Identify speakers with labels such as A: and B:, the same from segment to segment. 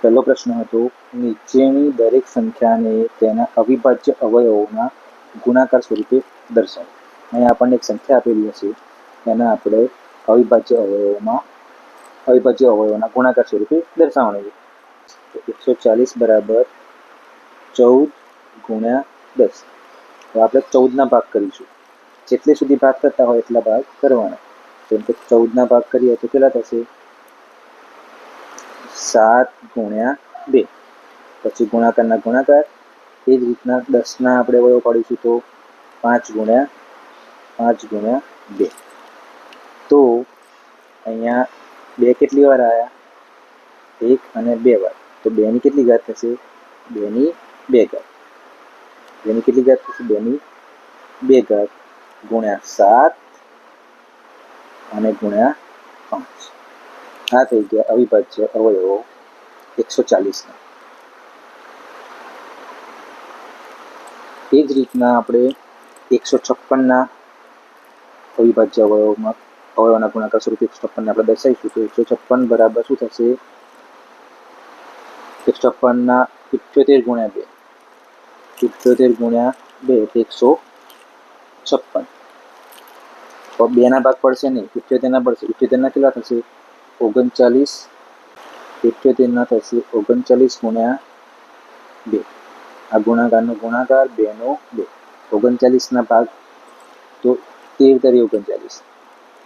A: પહેલો પ્રશ્ન હતો, નીચેની દરેક સંખ્યાને તેના અવિભાજ્ય અવયવોના ગુણાકાર સ્વરૂપે દર્શાવો. અહીંયા આપણને એક સંખ્યા આપેલી હશે, એના આપણે અવિભાજ્ય અવયવોના ગુણાકાર સ્વરૂપે દર્શાવવાનું છે. તો 140 બરાબર 14 ગુણ્યા 10. તો આપણે 14ના ભાગ કરીશું. જેટલે સુધી ભાગ કરતા હોય એટલા ભાગ કરવાના. જેમ કે 14ના ભાગ કરીએ તો કેટલા થશે? 7 ગુણ્યા 2. પછી ગુણાકારના ગુણાકાર. એ જ રીતના 10ના આપણે અવયવ પાડીશું તો 5 ગુણ્યા 2. તો અહીંયા 2 કેટલી વાર આવ્યા? 1 અને 2 વાર. તો 2ની કેટલી ઘાત થશે? 2ની 2 ઘાત. 2ની કેટલી ઘાત થશે? 2ની 2 ઘાત ગુણ્યા 7 અને ગુણ્યા 5. આ થઈ ગયા અવિભાજ્ય અવયવો 140ના. એ જ રીતના આપણે 156ના અવિભાજ્ય અવયવોના ગુણાકાર સ્વરૂપે 156ને આપણે દર્શાવીશું. તો 156 બરાબર શું થશે? 156ના 78 ગુણ્યા 2. 78 ગુણ્યા 2 એટલે 156. તો 2ના ભાગ પડશે નહીં, 78ના પડશે. 78ના કેટલા થશે? 39. 78ના થશે 39 ગુણ્યા 2. આ ગુણાકારનો ગુણાકાર 2નો 2. 39ના ભાગ તો 13 તરી 39.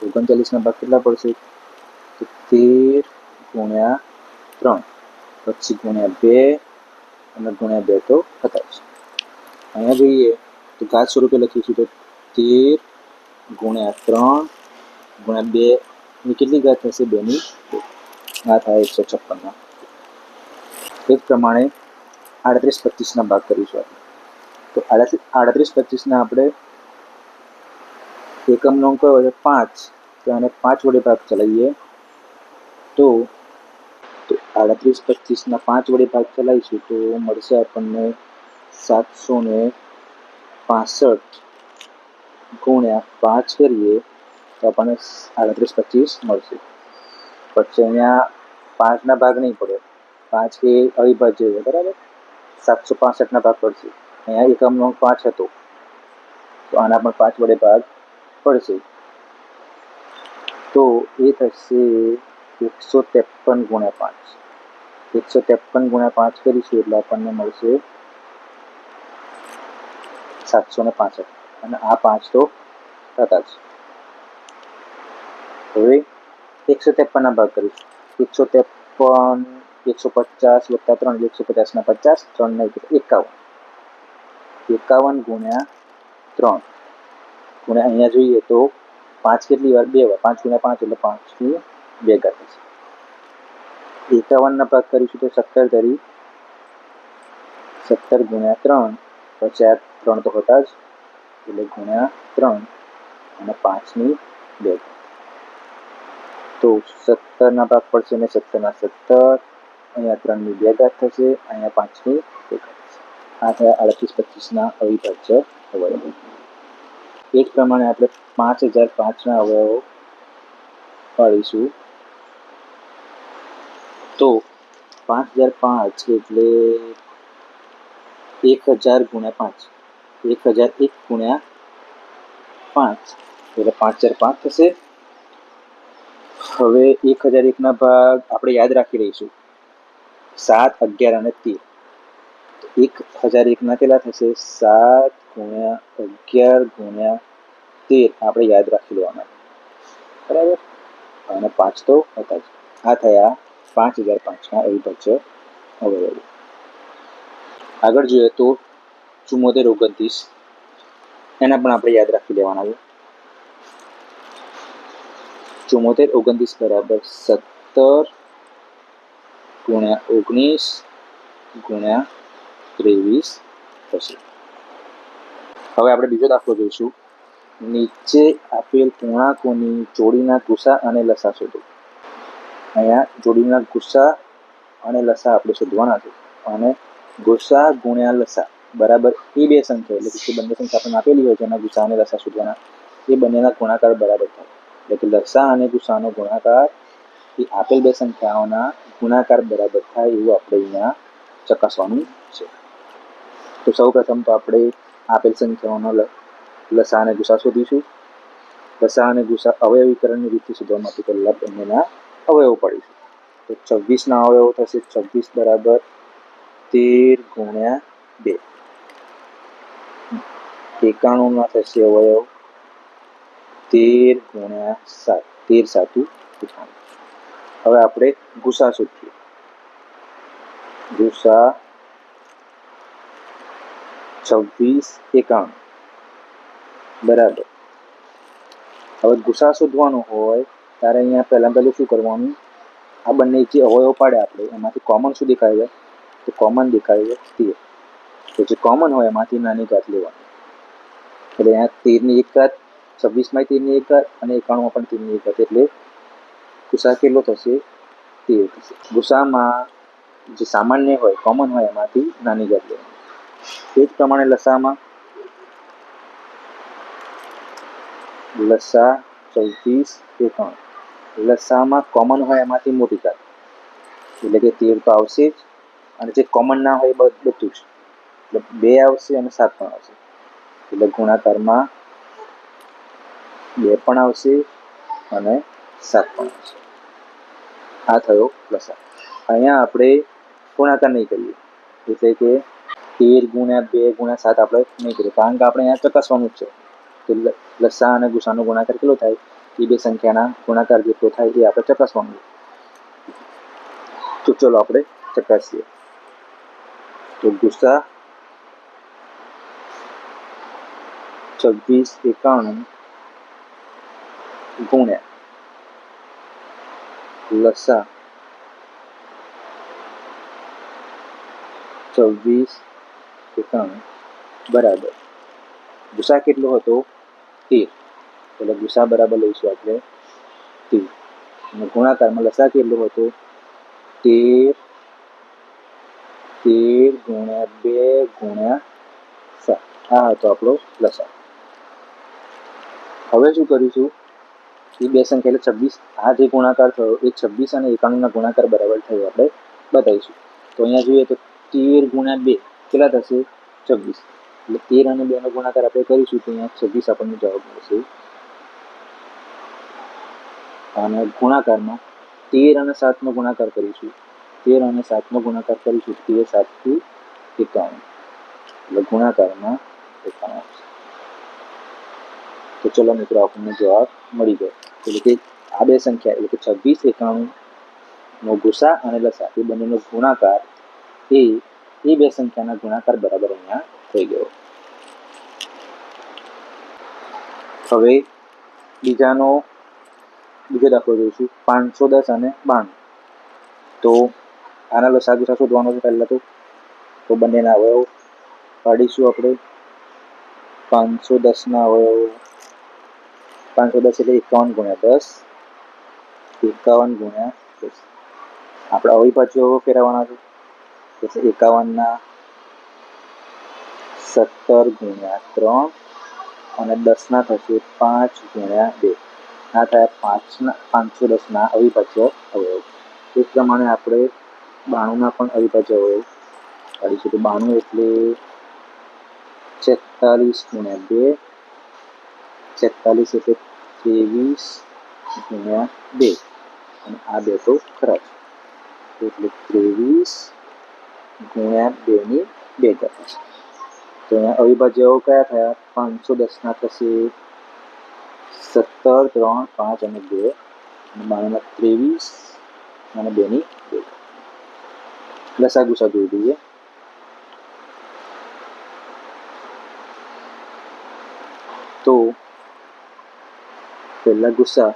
A: 39ના ભાગ કેટલા પડશે? તો 13 ગુણ્યા 3. પછી ગુણ્યા 2 અને ગુણ્યા 2 તો 27. અહીંયા જોઈએ તો ઘાત સ્વરૂપે લખીશું તો 13 ગુણ્યા 3 ગુણ્યા 2ની કેટલી ઘાત થશે? 2ની 2. આ થાય 156ના. એ જ પ્રમાણે 38 25ના ભાગ કરીશું આપણે. તો 38 25ના આપણે એકમનો અંક કયો છે? 5. તો આને 5 વડે ભાગ ચલાવીએ તો 38 25ના 5 વડે ભાગ ચલાવીશું તો મળશે આપણને 765 ગુણ્યા 5 કરીએ તો આપણને 38 25 મળશે. પછી અહીંયા 5ના ભાગ નહીં પડે. 5 એ અવિભાજ્ય છે, બરાબર? 765ના ભાગ પડશે. અહીંયા એકમનો અંક 5 હતો તો આના પણ 5 વડે ભાગ પડશે. તો એ થશે 153 ગુણ્યા 5. 153 ગુણ્યા 5 કરીશું એટલે આપણને મળશે 765. અને આ 5 તો હતા જ. હવે 153ના ભાગ કરીશું. 153 150 વત્તા 3 150ના 50, 3 51. 51 ગુણ્યા 3 ગુણ્યા અહીંયા જોઈએ તો 5 કેટલી વાર? 2 વાર. 5 ગુણ્યા 5 એટલે 5ની 2 ઘાત થશે. 51ના ભાગ કરીશું તો 17 તરી 17 ગુણ્યા 3. પછી આ 3 તો હતા જ એટલે ગુણ્યા 3 અને 5ની 2 ઘાત. તો 17ના ભાગ પડશે ને 17ના 17. અહીંયા 3ની 2 ઘાત થશે. અહીંયા 5ની 2 ઘાત થશે. આ થયા 38 25ના અવિભાજ્ય અવયવો. એ જ પ્રમાણે આપણે 5005ના અવયવો પાડીશું. તો 5005 એટલે 1000 ગુણ્યા 5. 1001 ગુણ્યા 5 એટલે 5005 થશે. હવે 1001ના ભાગ આપણે યાદ રાખી લઈશું. 7, 11 અને 13. 1001ના કેટલા થશે? 7 ગુણ્યા 11 ગુણ્યા 13 આપણે યાદ રાખી લેવાના, બરાબર? અને 5 તો હતા જ. આ થયા 5005ના અવિભાજ્ય અવયવો. આગળ જોઈએ તો 74 29. એના પણ આપણે યાદ રાખી લેવાના છે. 74 29 બરાબર 17 ગુણ્યા 19 ગુણ્યા 23 થશે. હવે આપણે બીજો દાખલો જોઈશું. નીચે આપેલ પૂર્ણાંકોની જોડીના ગુસા અને લસા શોધો. અહીંયા જોડીના ગુસા અને લસા આપણે શોધવાના છે. અને ગુસા ગુણ્યા લસા બરાબર એ બે સંખ્યા, એટલે કે બંને સંખ્યા આપણને આપેલી હોય જેના ગુસા અને લસા શોધવાના, એ બંનેના ગુણાકાર બરાબર થાય. એટલે કે લસા અને ગુસાનો ગુણાકાર એ આપેલ બે સંખ્યાઓના ગુણાકાર બરાબર થાય એવું આપણે અહીંયા ચકાસવાનું છે. તો સૌ પ્રથમ તો આપણે આપેલ સંખ્યાઓનો લસા અને ગુસા શોધીશું. લસા અને ગુસા અવયવીકરણની રીતે શોધવા માટે પહેલા બંનેના અવયવો પાડીશું. તો 26ના અવયવો થશે 26 બરાબર 13 ગુણ્યા 2. 91ના થશે અવયવ 13 ગુણ્યા 7. 13 સાતું 91. હવે આપણે ગુસા શોધીએ. ગુસા 26 91 બરાબર. હવે ગુસા શોધવાનો હોય ત્યારે અહીંયા પહેલું શું કરવાનું, આ બંને જે અવયવ પાડે આપણે એમાંથી કોમન શું દેખાય છે, તો કોમન દેખાય છે 13. તો જે કોમન હોય એમાંથી નાની ઘાત લેવાની. એટલે અહીંયા 13ની એક ઘાત, 26માં 13ની એક ઘાત અને 91માં પણ 13ની એક ઘાત, એટલે ગુસા કેટલો થશે 13 થશે. ગુસામાં જે સામાન્ય હોય કોમન હોય એમાંથી નાની ઘાત લેવાની. એ જ પ્રમાણે લસામાં લસા 24 91, લસામાં કોમન હોય એમાંથી મોટી ઘાત એટલે કે 13 તો આવશે જ, અને જે કોમન ના હોય બધું જ એટલે 2 આવશે અને 7 પણ આવશે. એટલે ગુણાકારમાં 2 પણ આવશે અને 7 પણ આવશે. આ થયો લસા. અહીંયા આપણે ગુણાકાર નહીં કરીએ, એટલે કે 13 ગુણ્યા 2 ગુણ્યા 7 આપણે નહીં કરીએ, કારણ કે આપણે અહીંયા ચકાસવાનું જ છે કે લસા અને ગુસાનો ગુણાકાર કેટલો થાય, એ બે સંખ્યાના ગુણાકાર જેટલો થાય એ આપણે ચકાસવાનું. તો ચલો આપણે ચકાસીએ. તો ગુસા 26 91 ગુણ્યા લસા 24 91 બરાબર. ગુસા કેટલો હતો 13, એટલે ગુસા બરાબર લઈશું આપણે 13, અને ગુણાકારમાં લસા કેટલો હતો 13 ગુણ્યા 2 ગુણ્યા 7. આ હતો આપણો લસા. હવે શું કરીશું, એ બે સંખ્યા એટલે 26, આ જે ગુણાકાર થયો એ 26 અને 91ના ગુણાકાર બરાબર થયો આપણે બતાવીશું. તો અહીંયા જોઈએ તો 13 ગુણ્યા 2 કેટલા થશે 26, એટલે 13 અને 2નો ગુણાકાર આપણે કરીશું તો અહીંયા 26 આપણને જવાબ મળશે. અને ગુણાકારમાં 13 અને 7નો ગુણાકાર કરીશું, 13 અને 7નો ગુણાકાર કરીશું 13 7 51, એટલે ગુણાકારમાં 51. તો ચલો મિત્રો આપણને જવાબ મળી ગયો. એટલે કે આ બે સંખ્યા એટલે કે 26 91નો ગુસા અને લસા એ બંનેનો ગુણાકાર એ બે સંખ્યાના ગુણાકાર બરાબર અહીંયા થઈ ગયો. હવે બીજો દાખલો જોઈશું 510 અને 92. તો આના લસા ગુસા શોધવાનો છે પહેલા તો બંનેના અવયવ પાડીશું આપણે. 510ના અવયવ 510 એટલે 51 ગુણ્યા 10, 51 ગુણ્યા 10. આપણે અવિભાજ્યો ફેરવવાના છે, એટલે 51ના 17 ગુણ્યા 3 અને 10ના થશે 5 ગુણ્યા 2. આ થયા 510ના અવિભાજ્ય અવયવ. એ પ્રમાણે આપણે 92ના પણ અવિભાજ્ય અવયવ પાડીશું. તો 92 એટલે 46 ગુણ્યા 2, 46 એટલે 23 ગુણ્યા 2, અને આ 2 તો ખરા જ, એટલે 23 ગુણ્યા 2ની 2 ઘાત. તો અહીંયા અવિભાજ્યો કયા થયા, 510ના થશે 17 3 5 અને 2, અને 92ના 23 અને 2ની 2. લસા ગુસા જોઈ દઈએ. તો પહેલા ગુસા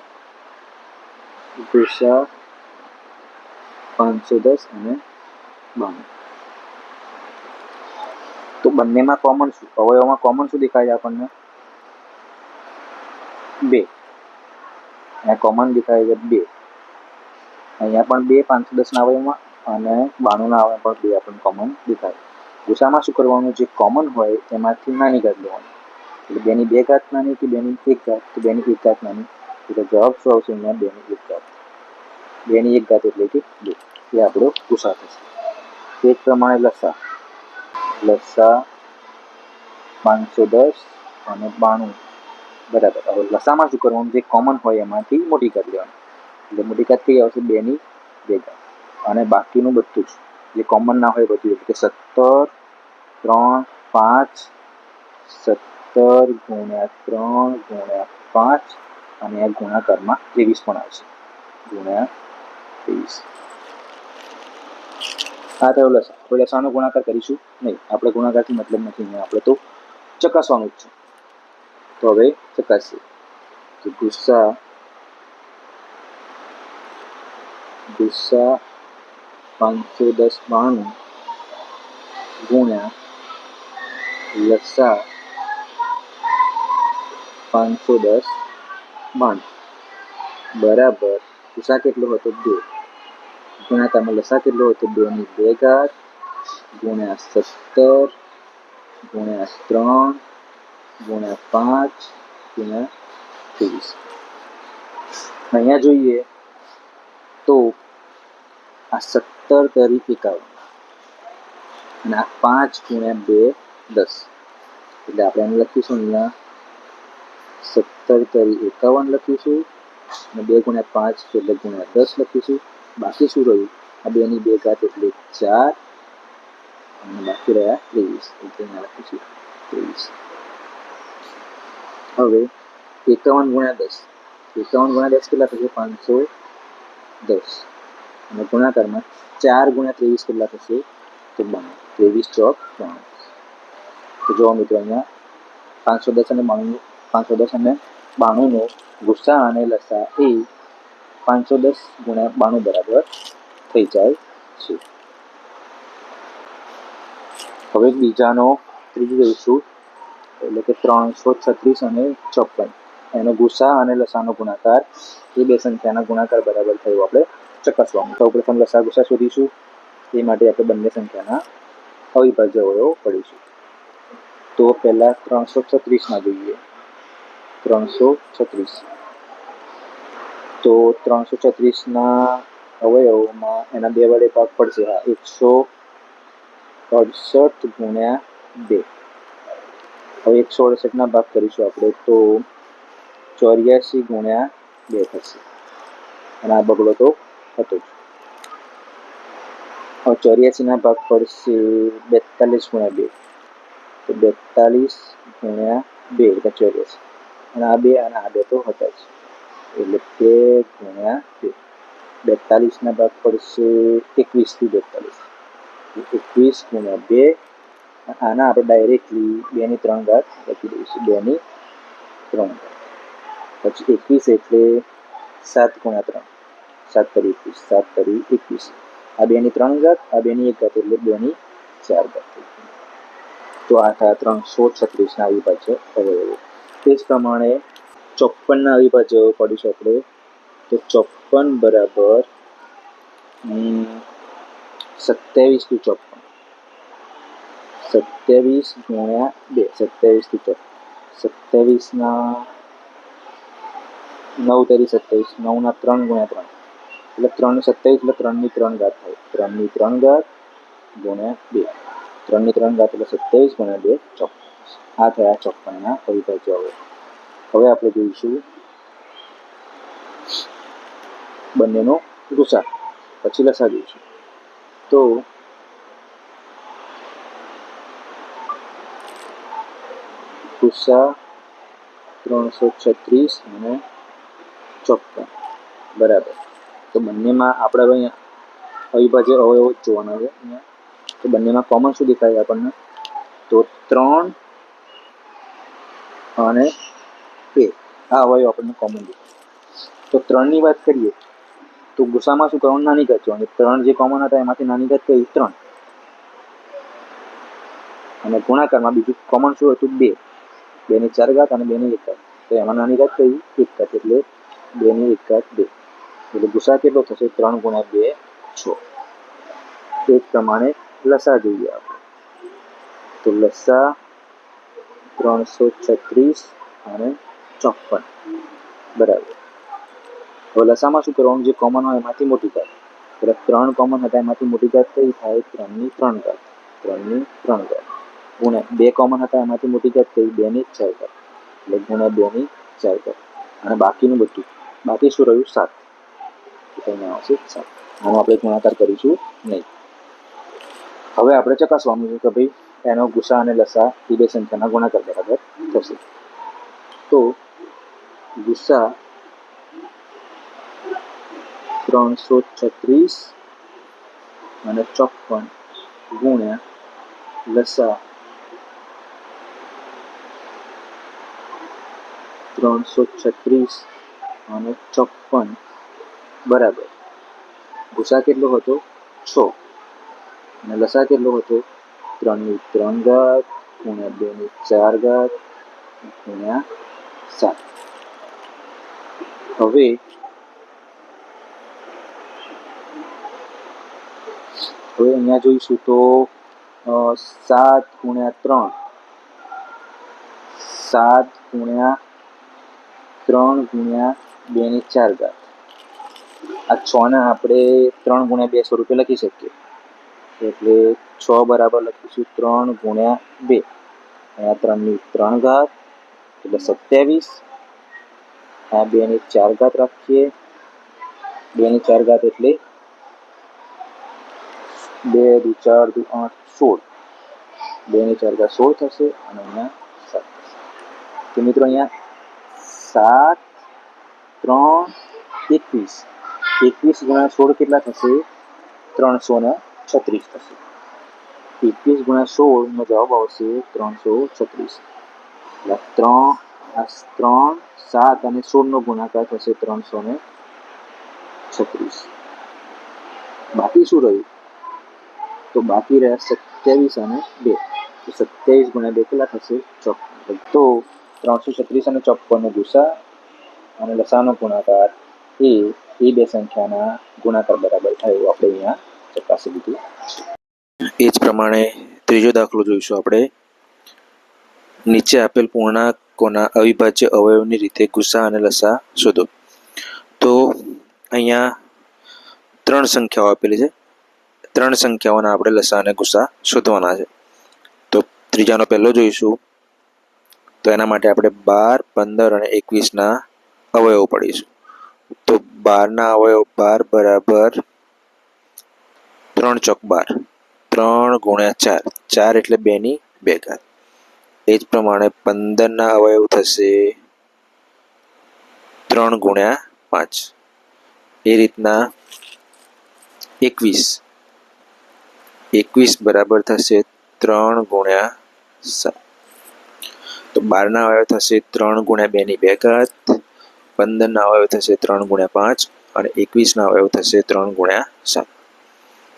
A: 510 અને 92. તો બંનેમાં કોમન શું, અવયવમાં કોમન શું દેખાય છે આપણને 2. અહીંયા કોમન દેખાય છે 2. અહીંયા પણ 2 510ના અવયવમાં અને 92ના અવયવ પણ 2 આપણને કોમન દેખાય. ગુસામાં શું કરવાનું, જે કોમન હોય તેમાંથી નાની ઘાત લેવાની. એટલે 2ની 2 ઘાત નાની કે 2ની 1 ઘાત, તો 2ની 1 ઘાત નાની, એટલે જવાબ શું આવશે અહીંયા 2ની 1 ઘાત. 2ની 1 ઘાત એટલે કે 2. એ આપણો ગુસા થશે. તે જ પ્રમાણે લસા 510 અને 92 બરાબર. હવે લસામાં શું કરવાનું, જે કોમન હોય એમાંથી મોટી ઘાત લેવાની. એટલે મોટી ઘાત કઈ આવશે? 2 ની 2 ઘાત. અને બાકીનું બધું જ જે કોમન ના હોય બધું, એટલે કે 17, 3, 5, 17 ગુણ્યા 3 ગુણ્યા 5 અને આ ગુણાકારમાં 23 પણ આવશે, ગુણ્યા 23. આ થયો લસા. આપણે લસાનો ગુણાકાર કરીશું નહીં, આપણે ગુણાકારથી મતલબ નથી, આપણે તો ચકાસવાનું જ છે. તો હવે ચકાસીએ કે ગુસ્સા 510 ગુણ્યા લસા 510 બરાબર ગુસા કેટલો હતો? 2. ગુણાકારમાં લસા કેટલો હતો? 2 ની 2 ઘાત ગુણ્યા 17 ગુણ્યા 3 ગુણ્યા 5 ગુણ્યા 23. અહીંયા જોઈએ તો આ 17 તરી 51 અને આ 5 ગુણ્યા 2 10. એટલે આપણે એને લખીશું અહીંયા 17 તરી 51 લખીશું અને 2 ગુણ્યા 5 એટલે ગુણ્યા 10 લખીશું. બાકી શું રહ્યું? આ 2 ની 2 ઘાત એટલે 4 અને બાકી રહ્યા 23, એટલે અહીંયા લખીશું 23. હવે 51 ગુણ્યા 10, 51 ગુણ્યા 10 કેટલા થશે? 510 અને ગુણાકારમાં 4 ગુણ્યા 23 કેટલા થશે? તો 92. 23 ચોક 92. તો જોવા મિત્રો અહીંયા 510 અને 92નો ગુસ્સા અને લસા એ 510 ગુણ્યા 92 બરાબર થઈ જાય છે. હવે બીજાનો ત્રીજું જોઈશું, એટલે કે 336 અને 54. એનો ગુસા અને લસાનો ગુણાકાર એ બે સંખ્યાના ગુણાકાર બરાબર થયો આપણે ચકાસવાનું. સૌ પ્રથમ લસા ગુસા શોધીશું. એ માટે આપણે બંને સંખ્યાના અવિભાજ્ય અવયવો પડીશું. તો પહેલા 336 જોઈએ. 336 તો 336 અવયવોમાં એના 2 વડે ભાગ પડશે. હા, 168 ગુણ્યા 2. હવે 168 ભાગ કરીશું આપણે તો 84 ગુણ્યા 2 થશે. અને આ બગડો તો હતો જ. હવે 84 ભાગ પડશે 42 ગુણ્યા 2. તો 42 ગુણ્યા 2 એટલે 84. અને આ 2 અને આ 2 તો હતા જ, એટલે 2 ગુણ્યા 2. 42 ભાગ પડશે 21 થી 42. 21 ગુણ્યા 2. આના આપણે ડાયરેક્ટલી 2 ની 3 ઘાત લખી દઈશું. 2 ની 3 ઘાત. પછી 21 એટલે 7 ગુણ્યા 3. 7 તરી 21. 7 તરી 21. આ 2 ની 3 ઘાત, આ 2 ની 1 ઘાત એટલે 2 ની 4 ઘાત. તો આ થયા 336 અવિભાજ્ય અવયવો. તે જ પ્રમાણે 54 અવિભાજ્ય અવયવો પડીશું આપણે. તો 54 બરાબર 27 થી 54. 27 ગુણ્યા 2. 27 થી 54. 9 તરી 27. 9 ના 3 ગુણ્યા 3 એટલે 3 27 એટલે 3 ની 3 ઘાત થાય. 3 ની 3 ઘાત ગુણ્યા 2. 3 ની 3 ઘાત એટલે 27 ગુણ્યા 2 54. આ થયા 54 અવિભાજ્ય અવયવો. હવે આપણે જોઈશું બંનેનો ગુસા, પછી લસા જોઈશું. તો ગુસા 336 અને 54 બરાબર. તો બંનેમાં આપણે અહીંયા અવિભાજ્ય અવયવો જ જોવાના છે. અહીંયા તો બંનેમાં કોમન શું દેખાય આપણને? તો 3 અને 2 આ અવયવ આપણને કોમન દેખાય. તો 3ની વાત કરીએ તો ગુસામાં શું કરવાનું? નાની ઘાત જોવાની. 3 જે કોમન હતા એમાંથી નાની ઘાત કઈ? 3. અને ગુણાકારમાં બીજું કોમન શું હતું? 2. 2 ની 4 ઘાત અને 2 ની 1 ઘાત. તો એમાં નાની ઘાત કઈ? 1 ઘાત એટલે 2 ની 1 ઘાત 2. એટલે ગુસા કેટલો થશે? 3 ગુણ્યા 2 6. તે જ પ્રમાણે લસા જોઈએ આપણે. તો લસા 336 અને 54 બરાબર. હવે લસામાં શું કરવાનું? જે કોમન હોય એમાંથી મોટી ઘાત. તો પેલા 3 કોમન હતા એમાંથી મોટી ઘાત કઈ થાય? 3 ની 3 ઘાત. 3 ની 3 ઘાત ગુણ્યા 2 કોમન હતા એમાંથી મોટી ઘાત કઈ? 2 ની 4 ઘાત. એટલે ગુણ્યા 2 ની 4 ઘાત. અને બાકીનું બધું બાકી શું રહ્યું? 7. અહીંયા આવશે 7. આનો આપણે ગુણાકાર કરીશું નહીં. હવે આપણે ચકાસવાનું છે કે ભાઈ એનો ગુસા અને લસા એ બે સંખ્યાના ગુણાકાર બરાબર થશે. તો ગુસા 336 અને 54 ગુણ્યા લસા 336 અને 54 બરાબર ગુસા કેટલો હતો? 6 અને લસા કેટલો હતો? 3 ની 3 ઘાત ગુણ્યા 2 ની 4 ઘાત ગુણ્યા 7. હવે અહીંયા જોઈશું તો 7 ગુણ્યા 3 7 ગુણ્યા 3 ગુણ્યા 2 ની 4 ઘાત. આ 6 ને આપણે 3 ગુણ્યા 2 સ્વરૂપે લખી શકીએ. એટલે 6 બરાબર લખીશું 3 ગુણ્યા 2. અહીંયા 3 ની 3 ઘાત એટલે 27. આ 2 ની 4 ઘાત રાખીએ. 2 ની 4 ઘાત એટલે 2 દુ 4 દુ 8 16. 2 ની 4 ઘાત 16 થશે અને અહીંયા 7. તો મિત્રો અહીંયા 7 3 21. 21 ગુણ્યા 16 કેટલા થશે? 336 થશે. 21 ગુણ્યા 16 નો જવાબ આવશે 336. એટલે 3 7 અને 16 નો ગુણાકાર થશે 336. બાકી શું રહ્યું? તો બાકી રહ્યા 27 અને 2. તો 27 ગુણ્યા 2 કેટલા થશે? 54. તો 336 અને 54 નો ગુસા અને લસાનો ગુણાકાર એ બે સંખ્યાના ગુણાકાર બરાબર થાય એવું આપણે અહીંયા ચકાસી લીધું. એ જ પ્રમાણે ત્રીજો દાખલો જોઈશું આપણે. નીચે આપેલ પૂર્ણાંકોના અવિભાજ્ય અવયવની રીતે ગુસા અને લસા શોધો. તો અહીંયા 3 સંખ્યાઓ આપેલી છે. 3 સંખ્યાઓના આપણે લસા અને ગુસા શોધવાના છે. તો ત્રીજાનો પહેલો જોઈશું. તો એના માટે આપણે 12, 15 અને 21ના અવયવ પડીશું. તો 12ના અવયવ 12 બરાબર 3 ચોક 12. 3 ગુણ્યા 4. 4 એટલે 2 ની 2 ઘાત. એ જ પ્રમાણે 15ના અવયવ થશે 3 ગુણ્યા 5. એ રીતના 21. 21 બરાબર થશે 3 ગુણ્યા 7. તો 12ના અવયવ થશે 3 ગુણ્યા 2 ની 2 ઘાત. 15ના અવયવ થશે 3 ગુણ્યા 5 અને 21ના અવયવ થશે 3 ગુણ્યા 7.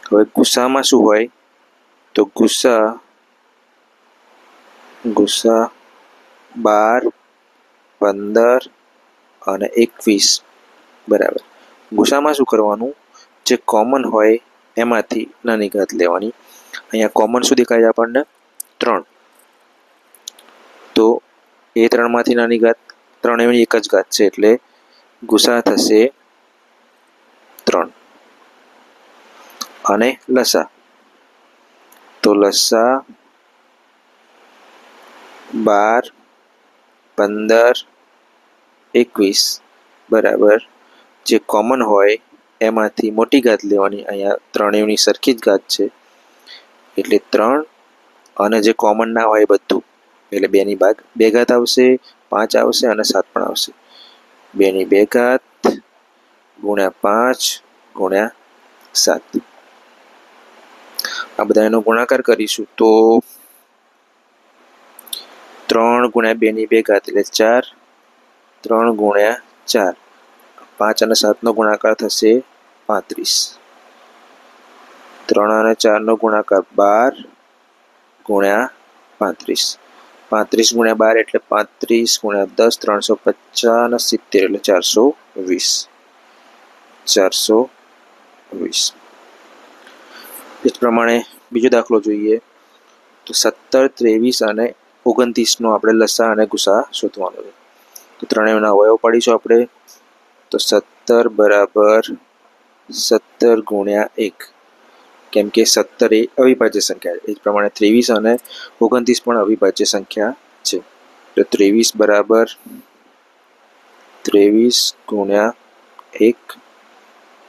A: હવે ગુસામાં શું હોય? તો ગુસા 12, 15 અને 21 બરાબર. ગુસામાં શું કરવાનું? જે કોમન હોય એમાંથી નાની ઘાત લેવાની. અહીંયા કોમન શું દેખાય છે આપણને? 3. તો એ 3માંથી નાની ઘાત 3 એની એક જ ઘાત છે એટલે ગુસા થશે 3. અને લસા તો લસા 12, 15, 21 બરાબર જે કોમન હોય એમાંથી મોટી ઘાત લેવાની. અહીંયા 3ની સરખી જ ઘાત છે એટલે 3 અને જે કોમન ના હોય બધું એટલે 2 ની 2 ઘાત આવશે, 5 આવશે અને 7 પણ આવશે. 2 ની 2 ઘાત ગુણ્યા 5 ગુણ્યા 7. આ બધા એનો ગુણાકાર કરીશું તો 3 ગુણ્યા 2 ની 2 ઘાત એટલે 4. 3 ગુણ્યા 4. 5 અને 7નો ગુણાકાર થશે 35. 3 અને 4નો ગુણાકાર 12 ગુણ્યા 35. 35 ગુણ્યા 12 એટલે 35 ગુણ્યા 10 350 અને 70 એટલે 420. 420. એ જ પ્રમાણે બીજો દાખલો જોઈએ તો 17, 23 અને 29નો આપણે લસા અને ગુસા શોધવાનો છે. તો ત્રણેયના અવયવ પાડીશું આપણે. તો 17 બરાબર 17 ગુણ્યા 1, કેમ કે 17 એ અવિભાજ્ય સંખ્યા છે. એ જ પ્રમાણે 23 અને 29 પણ અવિભાજ્ય સંખ્યા છે. તો 23 બરાબર 23 ગુણ્યા 1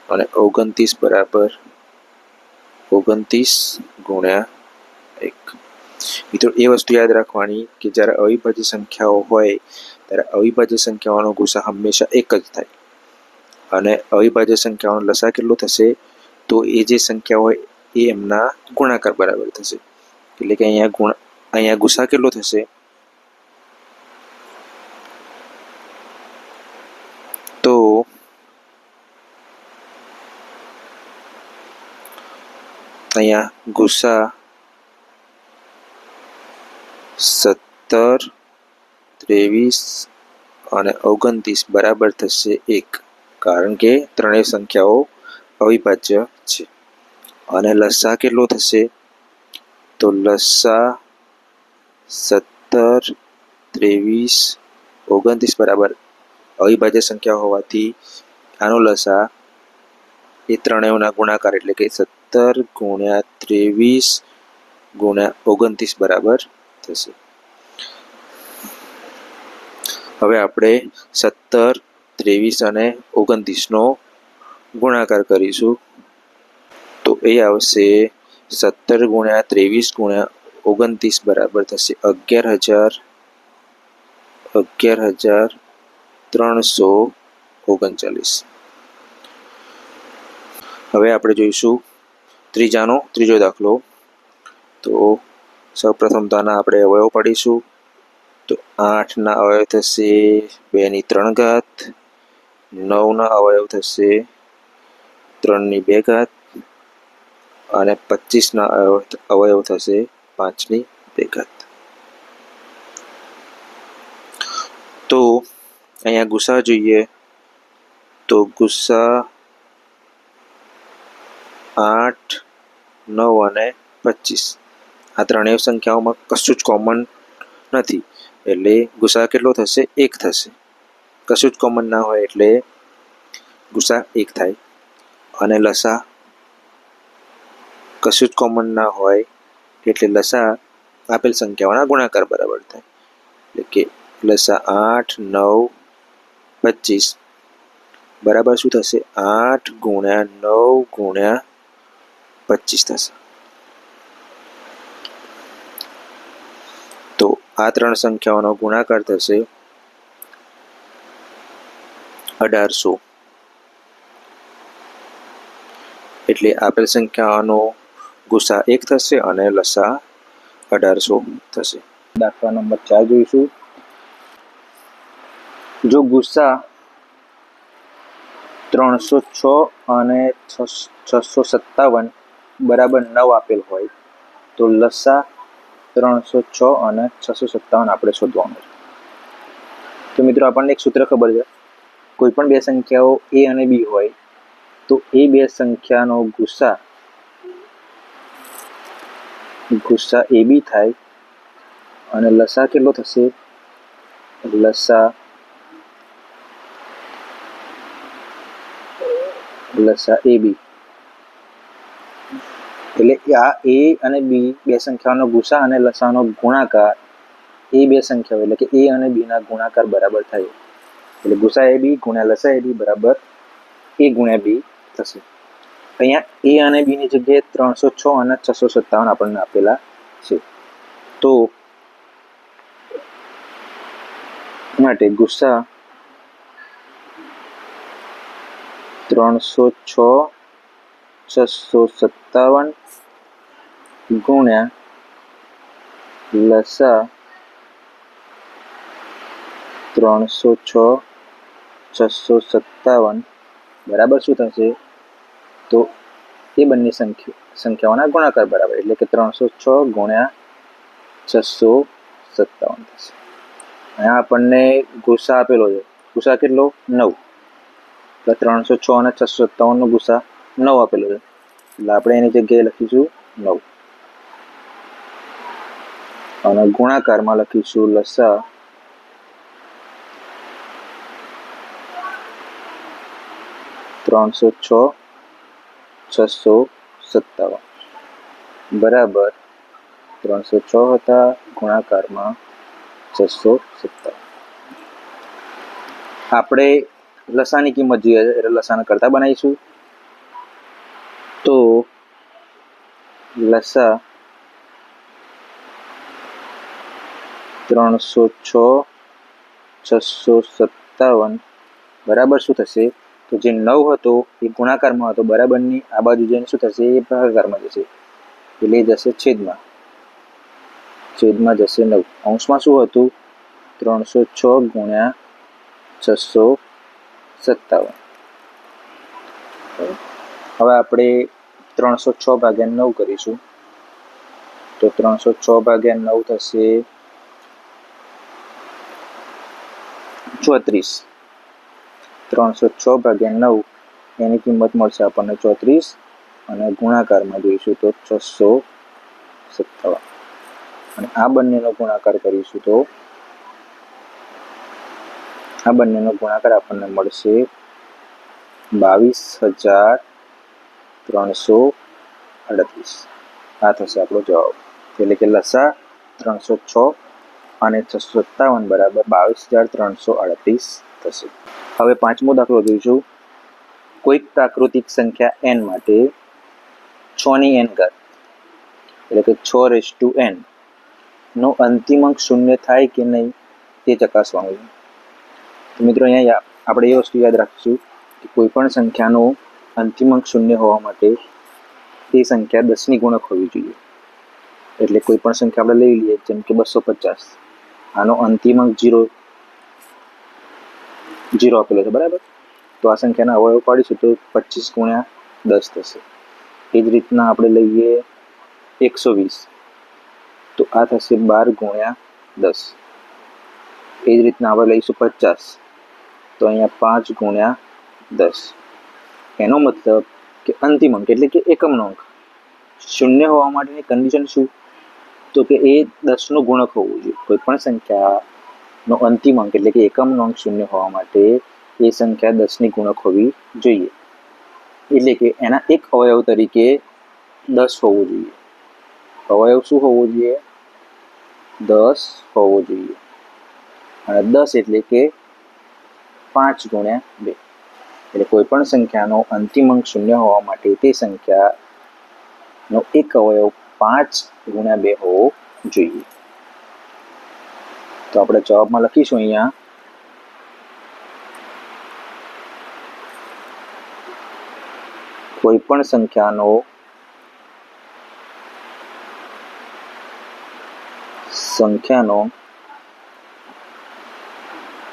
A: અને 29 બરાબર 29 ગુણ્યા 1. મિત્રો એ વસ્તુ યાદ રાખવાની કે જ્યારે અવિભાજ્ય સંખ્યાઓ હોય ત્યારે અવિભાજ્ય સંખ્યાઓનો ગુસા હંમેશા એક જ થાય, અને અવિભાજ્ય સંખ્યાઓનો લસા કેટલો થશે, તો એ જે સંખ્યા હોય એ એમના ગુણાકાર બરાબર થશે. એટલે કે અહીંયા ગુસા કેટલો થશે, તો અહીંયા ગુસા 17, 23 અને 29 બરાબર થશે 1, કારણ કે ત્રણેય સંખ્યાઓ અવિભાજ્ય છે. અને લસા કેટલો થશે, તો લસા 17, 23, 29 બરાબર અવિભાજ્ય સંખ્યા હોવાથી આનો લસા એ ત્રણેયના ગુણાકાર એટલે કે 17 ગુણ્યા 23 ગુણ્યા 29 બરાબર થશે. હવે આપણે 17, 23 અને 29નો ગુણાકાર કરીશું. તો એ આવશે 17 ગુણ્યા 23 ગુણ્યા 29 બરાબર થશે 11,339. હવે આપણે જોઈશું ત્રીજો દાખલો. તો સૌપ્રથમ તો આના આપણે અવયવ પાડીશું. તો 8ના અવયવ થશે 2/3, 9ના અવયવ થશે 3/2 અને 25ના અવયવ થશે 5/2. તો અહીંયા ગુસા જોઈએ તો ગુસા 8, 9 અને 25 આ ત્રણેય સંખ્યાઓમાં કશું જ કોમન નથી, એટલે ગુસા કેટલો થશે, 1 થશે. કશું જ કોમન ના હોય એટલે ગુસા 1 થાય. અને લસા કશું જ કોમન ના હોય એટલે લસા આપેલ સંખ્યાઓના ગુણાકાર બરાબર થાય. એટલે કે લસા 8, 9, 25 બરાબર શું થશે, 8 ગુણ્યા 9 ગુણ્યા 25 થશે. તો આ ત્રણ સંખ્યાઓનો ગુણાકાર થશે 1800. એટલે આપેલ સંખ્યાનો ગુસા 1 થશે અને લસા 1800 થશે. દાખલા નંબર 4 જોઈશું. જો ગુસા 306 અને 657 બરાબર 9 આપેલ હોય તો લસા 306 અને 657 આપણે શોધવાનું છે. તો મિત્રો આપણને એક સૂત્ર ખબર છે, કોઈ પણ બે સંખ્યાઓ a અને b હોય તો એ બે સંખ્યાનો ગુસા ab થાય અને લસા કેટલો થશે, લસા ab. એટલે આ a અને b બે સંખ્યાઓનો ગુસા અને લસાનો ગુણાકાર એ બે સંખ્યાઓ એટલે કે a અને b ના ગુણાકાર બરાબર થાય. એટલે ગુસા ab ગુણ્યા લસા ab બરાબર a ગુણ્યા b થશે. અહીંયા a અને b ની જગ્યાએ 306 અને 657 આપણને આપેલા છે. તો માટે ગુસા 306, 657 ગુણ્યા લસા 306, 657 બરાબર શું થશે, તો એ બંને સંખ્યાઓના ગુણાકાર બરાબર એટલે કે 306 ગુણ્યા 657 થશે. અહીંયા આપણને ગુસા આપેલો છે, ગુસા કેટલો 9, એટલે 306 અને 657 નો ગુસા 9 આપેલો છે, એટલે આપણે એની જગ્યાએ લખીશું 9 અને ગુણાકારમાં લખીશું લસા 306 657 બરાબર 306 હતા ગુણાકારમાં 657. આપણે લસાની કિંમત જોઈએ એટલે લસાને કરતા બનાવીશું. તો લસા 306 657 બરાબર શું થશે? તો જે 9 હતો એ ગુણાકારમાં હતો, બરાબરની આ બાજુ જઈને શું થશે? એ ભાગાકારમાં જશે, એટલે જશે છેદમાં જશે 9. અંશમાં શું હતું? 306 ગુણ્યા 657. હવે આપણે 306 ભાગ્યા 9 કરીશું. તો 306 ભાગ્યા 9 થશે 34. 306 ભાગ્યા 9 એની કિંમત મળશે આપણને 34 અને ગુણાકારમાં જોઈશું તો 657 અને આ બંનેનો ગુણાકાર કરીશું તો આ બંનેનો ગુણાકાર આપણને મળશે 22,338. આ થશે આપણો જવાબ. એટલે કે લસા 306 અને 657 બરાબર 22,338 થશે. હવે પાંચમો દાખલો જોઈશું. કોઈક પ્રાકૃતિક સંખ્યા n માટે 6 ની n ઘાત એટલે કે 6n નો અંતિમ અંક શૂન્ય થાય કે નહીં તે ચકાસવાનું છે. તો મિત્રો અહીંયા આપણે એ વસ્તુ યાદ રાખીશું કે કોઈ પણ સંખ્યાનો અંતિમ અંક શૂન્ય હોવા માટે તે સંખ્યા 10ની ગુણક હોવી જોઈએ. એટલે કોઈ પણ સંખ્યા આપણે લઈ લઈએ, જેમ કે 250, આનો અંતિમ અંક 0 આપેલો છે બરાબર. તો આ સંખ્યાના અવયવ પાડીશું તો 25 ગુણ્યા 10 થશે. એ જ રીતના આપણે લઈએ 120, તો આ થશે 12 ગુણ્યા 10. એ જ રીતના આપણે લઈશું 50, તો અહીંયા 5 ગુણ્યા 10. એનો મતલબ કે અંતિમ અંક એટલે કે એકમનો અંક શૂન્ય હોવા માટેની કન્ડિશન શું? તો કે એ 10નો ગુણક હોવું જોઈએ. કોઈ પણ સંખ્યાનો અંતિમ અંક એટલે કે એકમનો અંક શૂન્ય હોવા માટે એ સંખ્યા 10ની ગુણક હોવી જોઈએ. એટલે કે એના એક અવયવ તરીકે 10 હોવું જોઈએ. અવયવ શું હોવો જોઈએ? 10 હોવો જોઈએ. અને 10 એટલે કે 5 ગુણ્યા 2. એટલે કોઈ પણ સંખ્યાનો અંતિમ અંક શૂન્ય હોવા માટે તે સંખ્યાનો એક અવયવ 5 ગુણ્યા 2 હોવો જોઈએ. તો આપણે જવાબમાં લખીશું અહીંયા કોઈ પણ સંખ્યાનો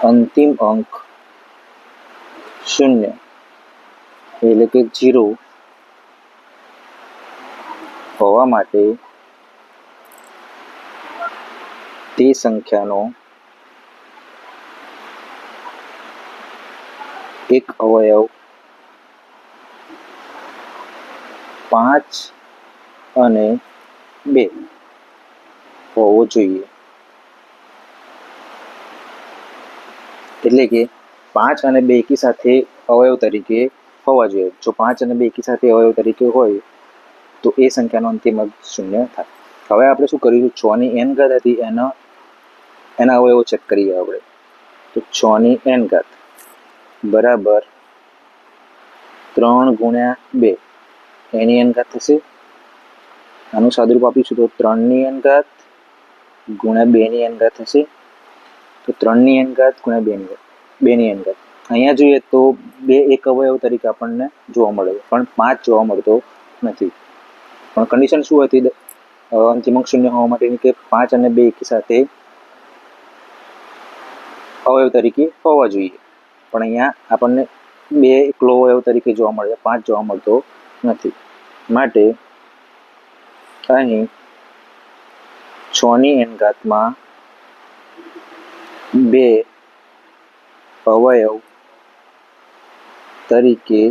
A: અંતિમ અંક શૂન્ય એટલે કે 0 હોવા માટે તે સંખ્યાનો એક અવયવ 5 અને 2 હોવો જોઈએ. એટલે કે 5 અને 2 એકી સાથે અવયવ તરીકે હોવા જોઈએ. જો 5 અને 2 એકી સાથે અવયવ તરીકે હોય તો એ સંખ્યાનો અંતિમ અંક શૂન્ય થાય. હવે આપણે શું કરીશું? 6 ની n ઘાત હતી એના અવયવો ચેક કરીએ આપણે. તો 6 ની n ઘાત બરાબર 3 ગુણ્યા 2 એની n ઘાત થશે. આનું સાદુરૂપ આપીશું તો 3 ની n ઘાત ગુણ્યા 2 ની n ઘાત થશે. તો 3 ની n ઘાત ગુણ્યા 2 ની n ઘાત. અહીંયા જોઈએ તો 2 એક અવયવ તરીકે આપણને જોવા મળે છે, પણ 5 જોવા મળતો નથી. પણ કન્ડિશન શું હતી અંતિમ અંક શૂન્ય હોવા માટેની? કે 5 અને 2 એકી સાથે અવયવ તરીકે હોવા જોઈએ. પણ અહીંયા આપણને 2 એકલો અવયવ તરીકે જોવા મળે છે, 5 જોવા મળતો નથી. માટે અહીં 6 ની n ઘાતમાં 2 અવયવ તરીકે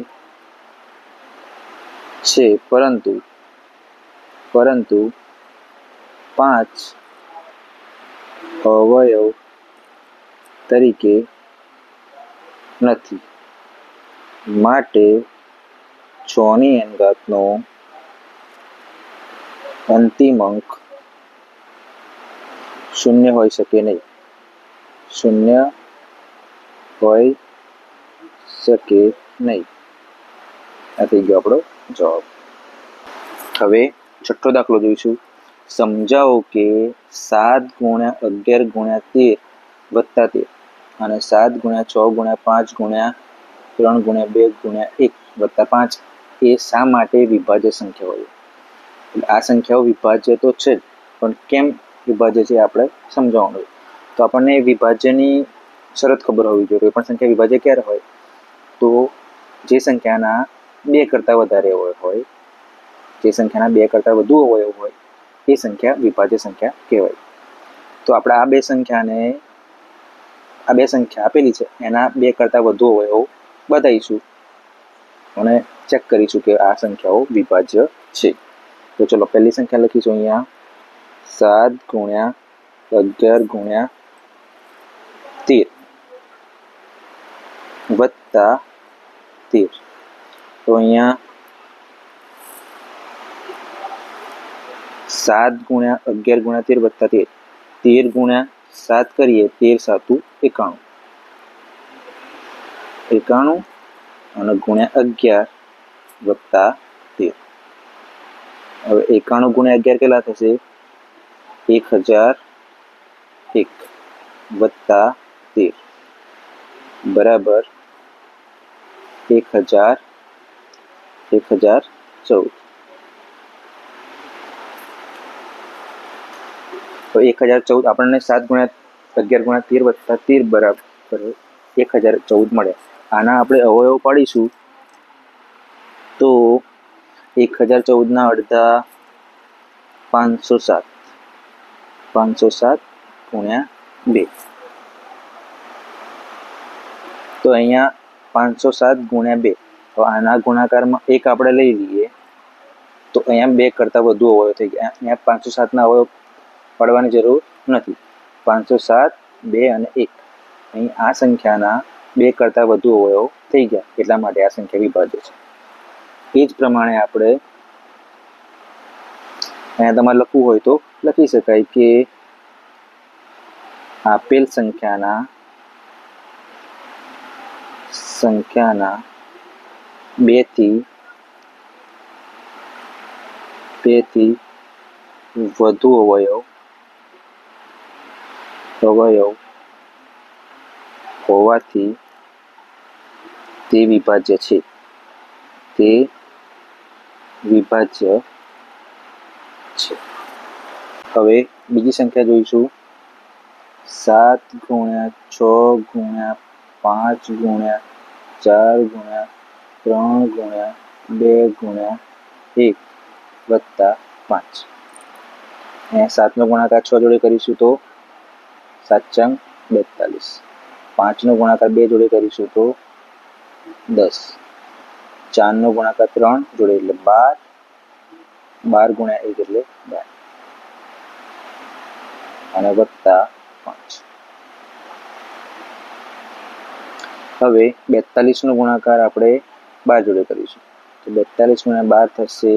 A: છે, પરંતુ 5 અવયવ તરીકે નથી. માટે 6 ની n ઘાતનો અંતિમ અંક શૂન્ય હોઈ શકે નહીં. શૂન્ય હોઈ શકે નહીં. આ થઈ ગયો આપણો જવાબ. હવે છઠ્ઠો દાખલો જોઈશું. સમજાવો કે 7 × 11 × 13 વત્તા 13 અને 7 × 6 × 5 × 3 × 2 × 1 વત્તા 5 એ શા માટે વિભાજ્ય સંખ્યાઓ છે. આ સંખ્યાઓ વિભાજ્ય તો છે જ, પણ કેમ વિભાજ્ય છે આપણે સમજાવવાનું. તો આપણને વિભાજ્યની શરત ખબર હોવી જોઈએ. કોઈ પણ સંખ્યા વિભાજ્ય ક્યારે હોય? તો જે સંખ્યાના 2 કરતાં વધારે હોય, જે સંખ્યાના 2 કરતાં વધુ અવયવ હોય એ સંખ્યા વિભાજ્ય સંખ્યા કહેવાય. તો આપણે આ બે સંખ્યા આપેલી છે એના 2 કરતાં વધુ અવયવ બતાવીશું અને ચેક કરીશું કે આ સંખ્યાઓ વિભાજ્ય છે. તો ચલો પહેલી સંખ્યા લખીશું અહીંયા 7 × 11 × 13 વત્તા 13. તો અહીંયા 7 × 11 × 13 વત્તા 13. 13 × 7 કરીએ 13 × 7 = 91 અને × 11 વત્તા 13. હવે 91 × 11 કેટલા થશે? 1001 વત્તા 13 બરાબર 1014. તો 1014 આપણને 7 × 11 × 13 વત્તા 13 બરાબર 1014 મળે. આના આપણે અવયવ પાડીશું તો 1014 અડધા 507. 507 × 2. તો અહીંયા 507 × 2. તો આના ગુણાકારમાં 1 આપણે લઈ લઈએ તો અહીંયા 2 કરતાં વધુ અવયવ થઈ ગયા. અહીંયા 507ના અવયવ પાડવાની જરૂર નથી. 507, 2 અને 1 અહીં આ સંખ્યાના 2 કરતાં વધુ અવયવ થઈ ગયા, એટલા માટે આ સંખ્યા વિભાજ્ય છે. એ જ પ્રમાણે આપણે અહીંયા તમારે લખવું હોય તો લખી શકાય કે આપેલ સંખ્યાના 2 થી વધુ અવયવ હોવાથી તે વિભાજ્ય છે. હવે બીજી સંખ્યા જોઈશું. 7 × 6 × 5 × 4 × 3 × 2 × 1 વત્તા 5. અહીંયા 7નો ગુણાકાર 6 જોડે કરીશું તો 7 × 42. 5નો ગુણાકાર 2 જોડે કરીશું તો 10. 4નો ગુણાકાર 3 જોડે એટલે 12. 12 × 1 એટલે 12 અને વત્તા 5. હવે 42નો ગુણાકાર આપણે 12 જોડે કરીશું તો 42 × 12 થશે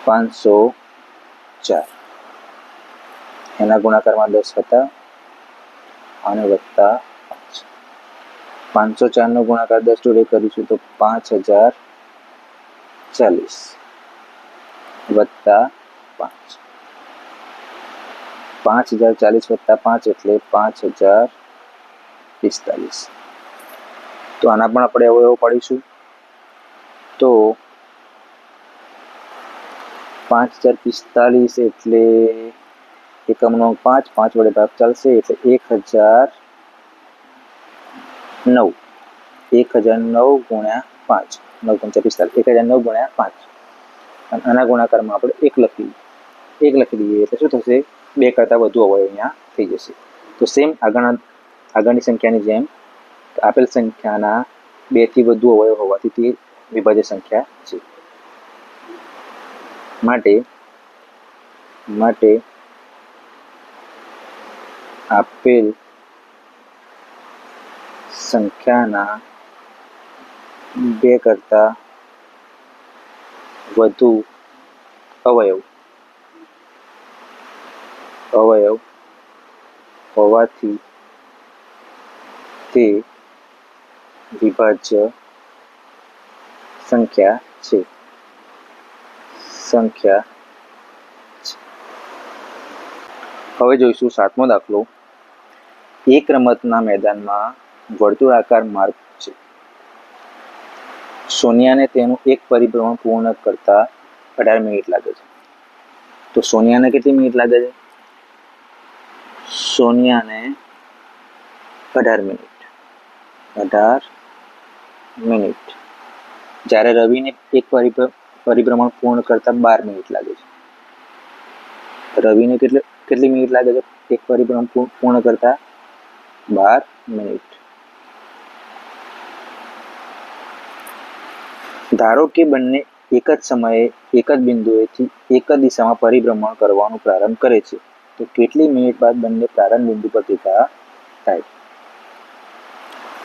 A: 504. એના ગુણાકારમાં 10 હતા અને વત્તા 5. 504નો ગુણાકાર 10 જોડે કરીશું તો 5040 વત્તા 5. 5040 વત્તા 5 એટલે 5045. તો આના પણ આપણે અવયવ પાડીશું તો 5045 એટલે એકમનો 5 વડે ભાગ ચાલશે એટલે 1009. 1009 × 5 9 × 1009 × 5 અને આના ગુણાકારમાં આપણે 1 લખી દઈએ એટલે શું થશે? 2 કરતાં વધુ અવયવ અહીંયા થઈ જશે. તો સેમ આગળની સંખ્યાની જેમ આપેલ સંખ્યાના 2 થી વધુ અવયવ હોવાથી તે વિભાજ્ય સંખ્યા છે. માટે આપેલ સંખ્યાના 2 કરતાં વધુ અવયવ હોવાથી તે વિભાજ્ય સંખ્યા છે. હવે જોઈશું 7મો દાખલો. એક રમતના મેદાનમાં વર્તુળાકાર માર્ગ છે. સોનિયાને તેનું એક પરિભ્રમણ પૂર્ણ કરતા 18 મિનિટ લાગે છે. તો સોનિયાને કેટલી મિનિટ લાગે છે? સોનિયાને 18 મિનિટ. જ્યારે રવિને એક પરિભ્રમણ પૂર્ણ કરતા 12 મિનિટ લાગે છે. રવિને કેટલી મિનિટ લાગે છે એક પરિભ્રમણ પૂર્ણ કરતા? 12 મિનિટ. ધારો કે બંને એક જ સમયે એક જ બિંદુએથી એક જ દિશામાં પરિભ્રમણ કરવાનું પ્રારંભ કરે છે, તો કેટલી મિનિટ બાદ બંને પ્રારંભ બિંદુ પર ભેગા થાય?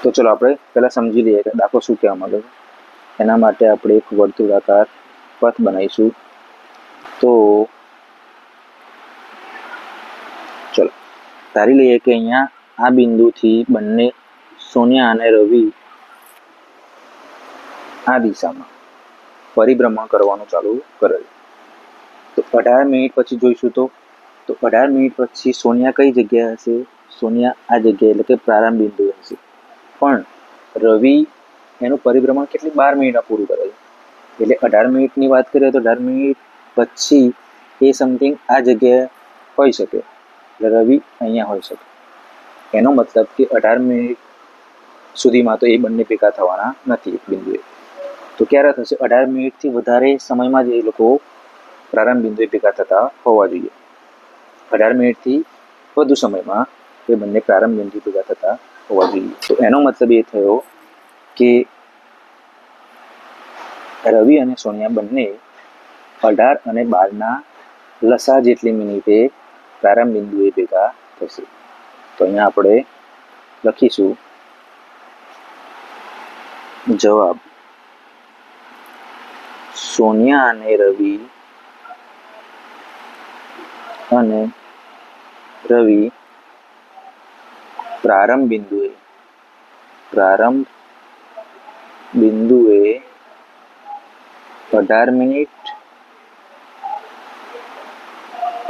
A: તો ચલો આપણે પહેલા સમજી લઈએ કે દાખલો શું કહેવા માંગે છે. એના માટે આપણે એક વર્તુળાકાર પથ બનાવીશું. તો ચલો ધારી લઈએ કે અહીંયા આ બિંદુથી બંને સોનિયા અને રવિ આ દિશામાં પરિભ્રમણ કરવાનું ચાલુ કરે. તો 18 મિનિટ પછી જોઈશું. તો 18 મિનિટ પછી સોનિયા કઈ જગ્યાએ હશે? સોનિયા આ જગ્યાએ, એટલે કે પ્રારંભ બિંદુ હશે. પણ રવિ એનું પરિભ્રમણ કેટલી 12 મિનિટમાં પૂરું કરે છે. એટલે 18 મિનિટની વાત કરીએ તો 18 મિનિટ પછી એ સમથિંગ આ જગ્યાએ હોઈ શકે, એટલે રવિ અહીંયા હોઈ શકે. એનો મતલબ કે 18 મિનિટ સુધીમાં તો એ બંને ભેગા થવાના નથી એક બિંદુએ. તો ક્યારે થશે? 18 મિનિટથી વધારે સમયમાં જ એ લોકો પ્રારંભ બિંદુએ ભેગા થતા હોવા જોઈએ. 18 મિનિટથી વધુ સમયમાં એ બંને પ્રારંભ બિંદુ ભેગા થતા હોવા જોઈએ. તો એનો મતલબ એ થયો કે રવિ અને સોનિયા બંને 18 અને 12ના લસા જેટલી મિનિટે પ્રારંભ બિંદુએ ભેગા થશે. તો અહીંયા આપણે લખીશું જવાબ. સોનિયા અને રવિ પ્રારંભ બિંદુએ 18 મિનિટ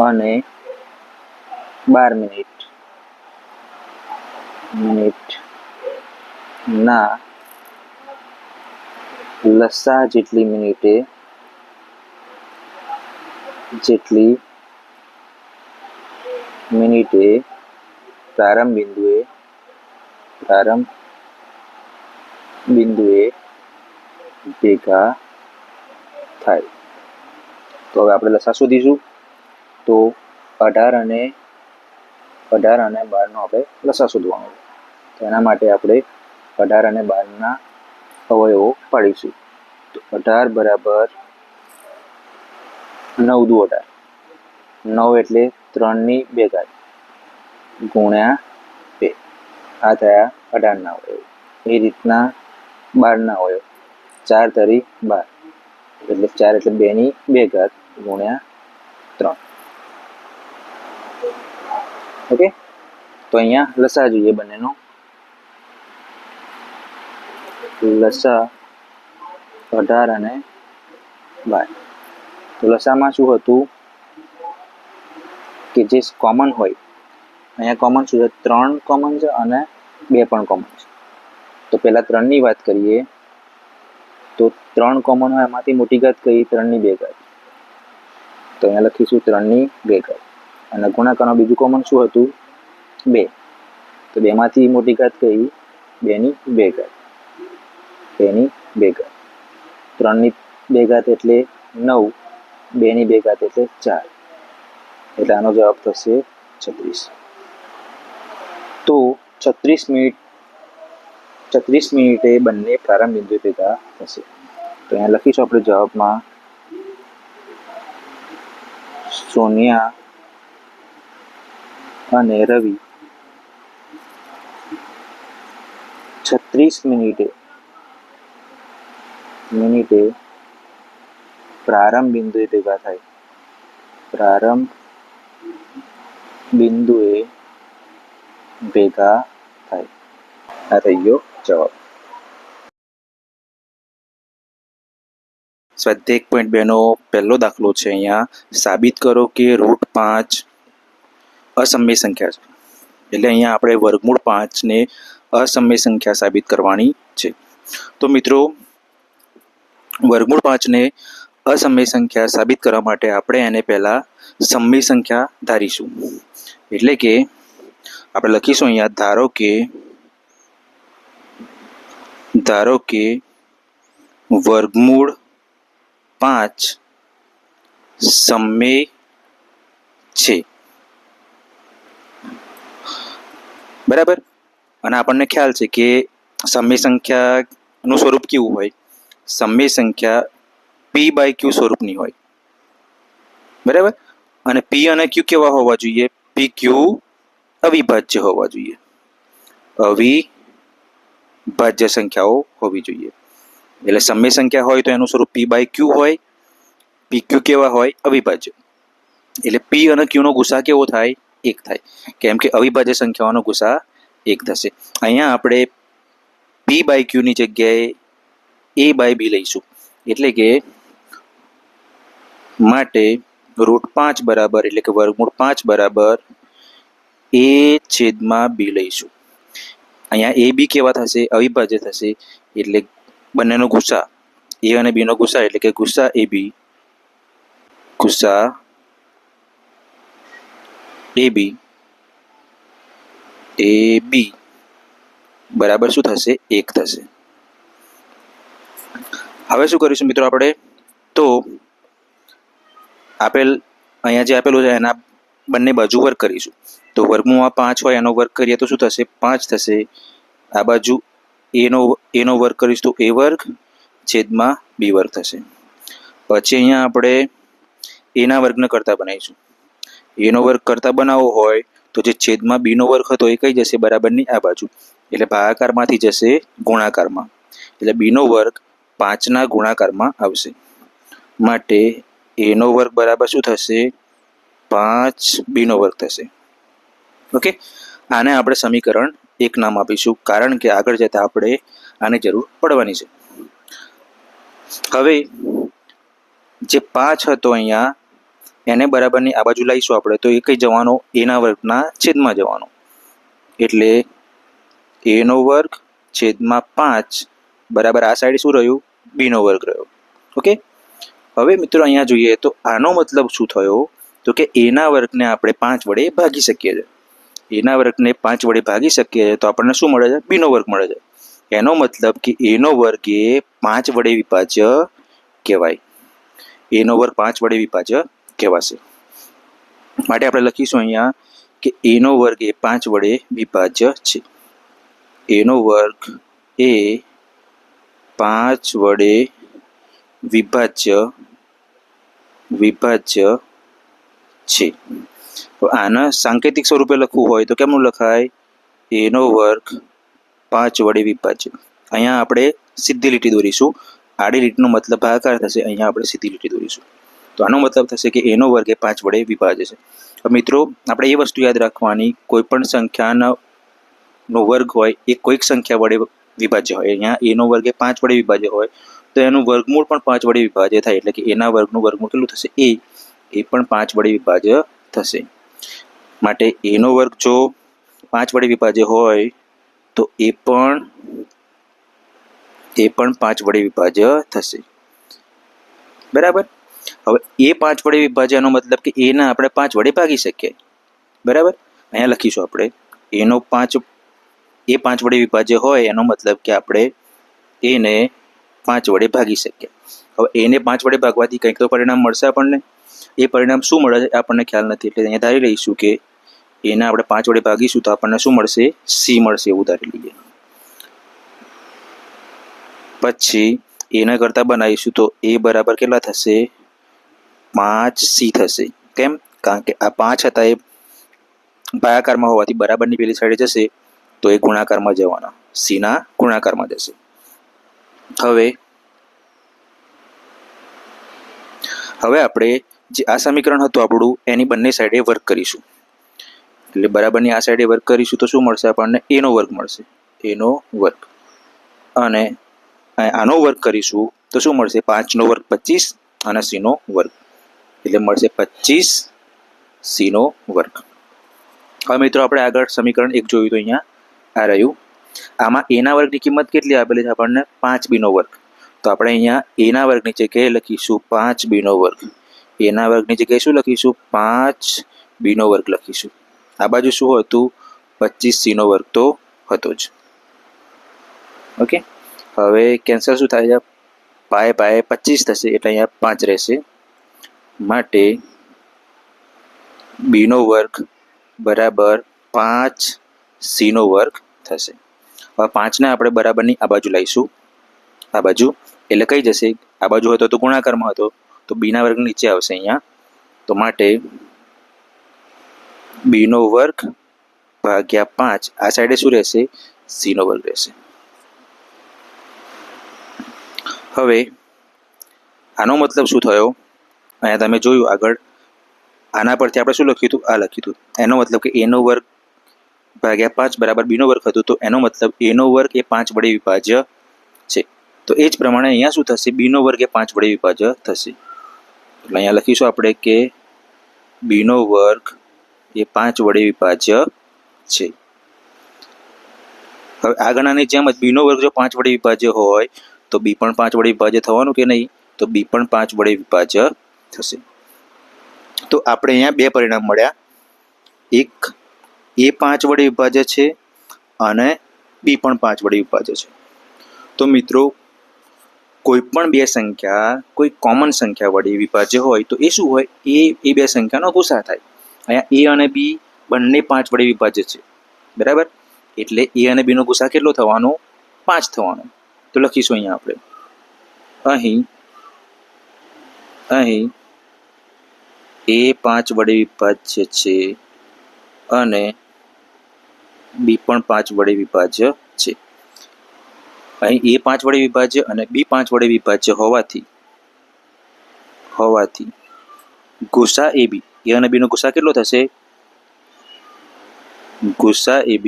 A: અને 12 મિનિટના લસા જેટલી મિનિટે પ્રારંભ બિંદુએ ભેગા થાય. તો હવે આપણે લસા શોધીશું. તો 18 અને 12નો આપણે લસા શોધવાનો. તો એના માટે આપણે 18 અને 12ના અવયવો પાડીશું. તો 18 બરાબર 9 દુ 18. 9 એટલે 3 ની 2 ઘાત ગુણ્યા 2. આ થયા 18ના અવયવ. એ રીતના 12ના અવયવ 4 તરી 12, એટલે 4 એટલે 2 ની 2 ઘાત ગુણ્યા 3. ઓકે. તો અહીંયા લસા જોઈએ બંનેનો. લસા 18 અને 12. તો લસામાં શું હતું કે જે કોમન હોય, અહીંયા કોમન શું છે? 3 કોમન છે અને 2 પણ કોમન છે. તો પહેલા 3ની વાત કરીએ. તો 3 કોમન હોય, એમાંથી મોટી ઘાત કઈ? 3 ની 2 ઘાત. તો અહીંયા લખીશું 3 ની 2 ઘાત. અને ગુણાકારમાં બીજું કોમન શું હતું? 2. તો 2માંથી મોટી ઘાત કઈ? 2 ની 2 ઘાત. 2 ની 2 ઘાત. 3 ની 2 ઘાત એટલે 9. 2 ની 2 ઘાત એટલે 4. એટલે આનો જવાબ થશે 36. તો 36 મિનિટે બંને પ્રારંભ બિંદુએ ભેગા થશે. તો અહીંયા લખીશું આપણે જવાબમાં સોનિયા અને રવિ 36 મિનિટે મિનિટે પ્રારંભ બિંદુએ ભેગા થાય. પ્રારંભ બિંદુએ ભેગા થાય. આ થઈ ગયો જવાબ. સ્વાધ્યાય 1.2 નો પહેલો દાખલો છે. અહીંયા સાબિત કરો કે √5 અસમય સંખ્યા છે. એટલે અહીંયા આપણે વર્ગમૂળ 5 ને અસમય સંખ્યા સાબિત કરવાની છે. તો મિત્રો વર્ગમૂળ 5 ને અસમય સંખ્યા સાબિત કરવા માટે આપણે એને પહેલા સમય સંખ્યા ધારીશું. એટલે કે આપણે લખીશું અહીંયા ધારો કે વર્ગમૂળ 5 સમય છે. બરાબર. અને આપણને ખ્યાલ છે કે સમય સંખ્યાનું સ્વરૂપ કેવું હોય? સમય સંખ્યા p/q સ્વરૂપની હોય. બરાબર. અને p અને q કેવા હોવા જોઈએ? pq અવિભાજ્ય હોવા જોઈએ. અવિભાજ્ય સંખ્યાઓ હોવી જોઈએ. એટલે સમય સંખ્યા હોય તો એનું સ્વરૂપ p/q હોય. pq કેવા હોય? અવિભાજ્ય. એટલે p અને q નો ગુસા કેવો થાય? 1 થાય. કેમ કે અવિભાજ્ય સંખ્યાઓનો ગુસા 1 થશે. અહીંયા આપણે p/q ની જગ્યાએ a/b લઈશું. એટલે કે માટે √5 બરાબર એટલે કે વર્ગમૂળ 5 બરાબર a/b લઈશું. અહીંયા a/b કેવા થશે? અવિભાજ્ય થશે. એટલે બંનેનો ગુસા a અને b નો ગુસા એટલે કે ગુસા ab બરાબર શું થશે? 1 થશે. હવે શું કરીશું મિત્રો આપણે? તો અહીંયા જે આપેલું છે એના બંને બાજુ વર્ગ કરીશું. તો વર્ગમૂળમાં 5 હોય એનો વર્ગ કરીએ તો શું થશે? 5 થશે. આ બાજુ એનો વર્ગ કરીશું તો a વર્ગ છેદમાં b વર્ગ થશે. પછી અહીંયા આપણે એના વર્ગને કરતા બનાવીશું. એનો વર્ગ કરતા બનાવવો હોય તો જે છેદમાં b નો વર્ગ હતો એ કઈ જશે? બરાબરની આ બાજુ. એટલે ભાગાકારમાંથી જશે ગુણાકારમાં. એટલે b નો વર્ગ 5 ના ગુણાકારમાં આવશે. માટે a નો વર્ગ બરાબર શું થશે? 5b નો વર્ગ થશે. ઓકે. આને આપણે સમીકરણ 1 નામ આપીશું, કારણ કે આગળ જતા આપણે આની જરૂર પડવાની છે. હવે જે 5 હતો અહીંયા એને બરાબરની આ બાજુ લઈશું આપણે, તો એ કઈ જવાનો? એના વર્ગના છેદમાં જવાનો. એટલે a નો વર્ગ છેદમાં 5 બરાબર આ સાઈડ શું રહ્યું? b નો વર્ગ રહ્યો. ઓકે. હવે મિત્રો અહીંયા જોઈએ તો આનો મતલબ શું થયો? તો કે એના વર્ગને આપણે 5 વડે ભાગી શકીએ છીએ. એના વર્ગને 5 વડે ભાગી શકીએ તો આપણને શું મળે છે? b નો વર્ગ મળે છે. એનો મતલબ કે a નો વર્ગ એ 5 વડે વિભાજ્ય કહેવાય. a નો વર્ગ 5 વડે વિભાજ્ય કહેવાશે. માટે આપણે લખીશું અહીંયા કે a નો વર્ગ એ 5 વડે વિભાજ્ય છે. a નો વર્ગ એ 5 વડે વિભાજ્ય છે. તો આના સાંકેતિક સ્વરૂપે લખવું હોય તો કેમનું લખાય? a નો વર્ગ 5 વડે વિભાજ્ય. અહીંયા આપણે સીધી લીટી દોરીશું. આડી લીટીનો મતલબ ભાગાકાર થશે. અહીંયા આપણે સીધી લીટી દોરીશું. તો આનો મતલબ થશે કે a નો વર્ગ એ 5 વડે વિભાજ્ય છે. તો મિત્રો આપણે એ વસ્તુ યાદ રાખવાની, કોઈ પણ સંખ્યાનો વર્ગ હોય એ કોઈક સંખ્યા વડે વિભાજ્ય હોય. અહીંયા a નો વર્ગ એ 5 વડે વિભાજ્ય હોય તો એનું વર્ગમૂળ પણ 5 વડે વિભાજ્ય થાય. એટલે કે એના વર્ગનું વર્ગમૂળ કેટલું થશે? એ પણ 5 વડે વિભાજ્ય થશે. માટે a નો વર્ગ જો 5 વડે વિભાજ્ય હોય તો એ પણ 5 વડે વિભાજ્ય થશે. બરાબર. હવે એ 5 વડે વિભાજ્યનો મતલબ કે એના આપણે 5 વડે ભાગી શકીએ. બરાબર. અહીંયા લખીશું આપણે એ 5 વડે વિભાજ્ય હોય એનો મતલબ કે આપણે એને 5 વડે ભાગી શકીએ. હવે એને 5 વડે ભાગવાથી કંઈક તો પરિણામ મળશે આપણને. એ પરિણામ શું મળે છે આપણને ખ્યાલ નથી. એટલે અહીંયા ધારી લઈશું કે એને આપણે 5 વડે ભાગીશું તો આપણને શું મળશે? c મળશે. એવું ધારી લઈએ. પછી એના કરતા બનાવીશું તો a બરાબર કેટલા થશે? 5c થશે. કેમ? કારણ કે આ 5 હતા એ ભાગાકારમાં હોવાથી બરાબરની પેલી સાઈડે જશે તો એ ગુણાકારમાં જવાના. c ના ગુણાકારમાં જશે. હવે હવે આપણે જે આ સમીકરણ હતું આપણું એની બંને સાઈડે વર્ક કરીશું. એટલે બરાબરની આ સાઈડે વર્ક કરીશું તો શું મળશે આપણને? એનો વર્ગ મળશે, એનો વર્ગ. અને આનો વર્ગ કરીશું તો શું મળશે? 5નો વર્ગ 25 અને c નો વર્ગ, એટલે મળશે 25 c નો વર્ગ. હવે મિત્રો આપણે આગળ સમીકરણ 1 જોયું તો અહીંયા આ રહ્યું. આમાં a ના વર્ગની કિંમત કેટલી આપેલી છે આપણને? 5b નો વર્ગ. તો આપણે અહીંયા a ના વર્ગની જગ્યાએ લખીશું 5b નો વર્ગ. a ના વર્ગની જગ્યાએ શું લખીશું? 5b નો વર્ગ લખીશું. આ બાજુ શું હતું? 25c નો વર્ગ તો હતો જ. ઓકે, હવે કેન્સલ શું થાય છે? પાય 25 થશે એટલે અહીંયા 5 રહેશે. માટે b નો વર્ગ બરાબર 5c નો વર્ગ થશે. હવે 5ને આપણે બરાબરની આ બાજુ લઈશું, આ બાજુ, એટલે કઈ જશે? આ બાજુ હતો તો ગુણાકારમાં હતો, તો b ના વર્ગ નીચે આવશે અહીંયા. તો માટે b નો વર્ગ ભાગ્યા 5, આ સાઈડે શું રહેશે? c નો વર્ગ રહેશે. હવે આનો મતલબ શું થયો? અહીંયા તમે જોયું આગળ, આના પરથી આપણે શું લખ્યું હતું? આ લખ્યું હતું. એનો મતલબ કે a નો વર્ગ ભાગ્યા 5 બરાબર b નો વર્ગ હતું. તો એનો મતલબ a નો વર્ગ એ 5 વડે વિભાજ્ય છે. તો એ જ પ્રમાણે અહીંયા શું થશે? b નો વર્ગ એ 5 વડે વિભાજ્ય થશે. એટલે અહીંયા લખીશું આપણે કે b નો વર્ગ એ 5 વડે વિભાજ્ય છે. હવે આગળની જેમ જ b નો વર્ગ જો 5 વડે વિભાજ્ય હોય તો b પણ 5 વડે વિભાજ્ય થવાનું કે નહીં? તો b પણ 5 વડે વિભાજ્ય થશે. તો આપણે અહીંયા બે પરિણામ મળ્યા. એક a 5 વડે વિભાજ્ય છે અને b પણ 5 વડે વિભાજ્ય છે. તો મિત્રો કોઈ પણ બે સંખ્યા કોઈ કોમન સંખ્યા વડે વિભાજ્ય હોય તો એ શું હોય? એ બે સંખ્યાનો ગુસા થાય. અહીંયા a અને b બંને 5 વડે વિભાજ્ય છે, બરાબર? એટલે a અને b નો ગુસા કેટલો થવાનો? 5 થવાનો. તો લખીશું અહીંયા આપણે અહીં a 5 વડે વિભાજ્ય છે અને b પણ 5 વડે વિભાજ્ય છે. અહીં a 5 વડે વિભાજ્ય અને b 5 વડે વિભાજ્ય હોવાથી ગુસા ab, a અને b નો ગુસા કેટલો થશે? ગુસા ab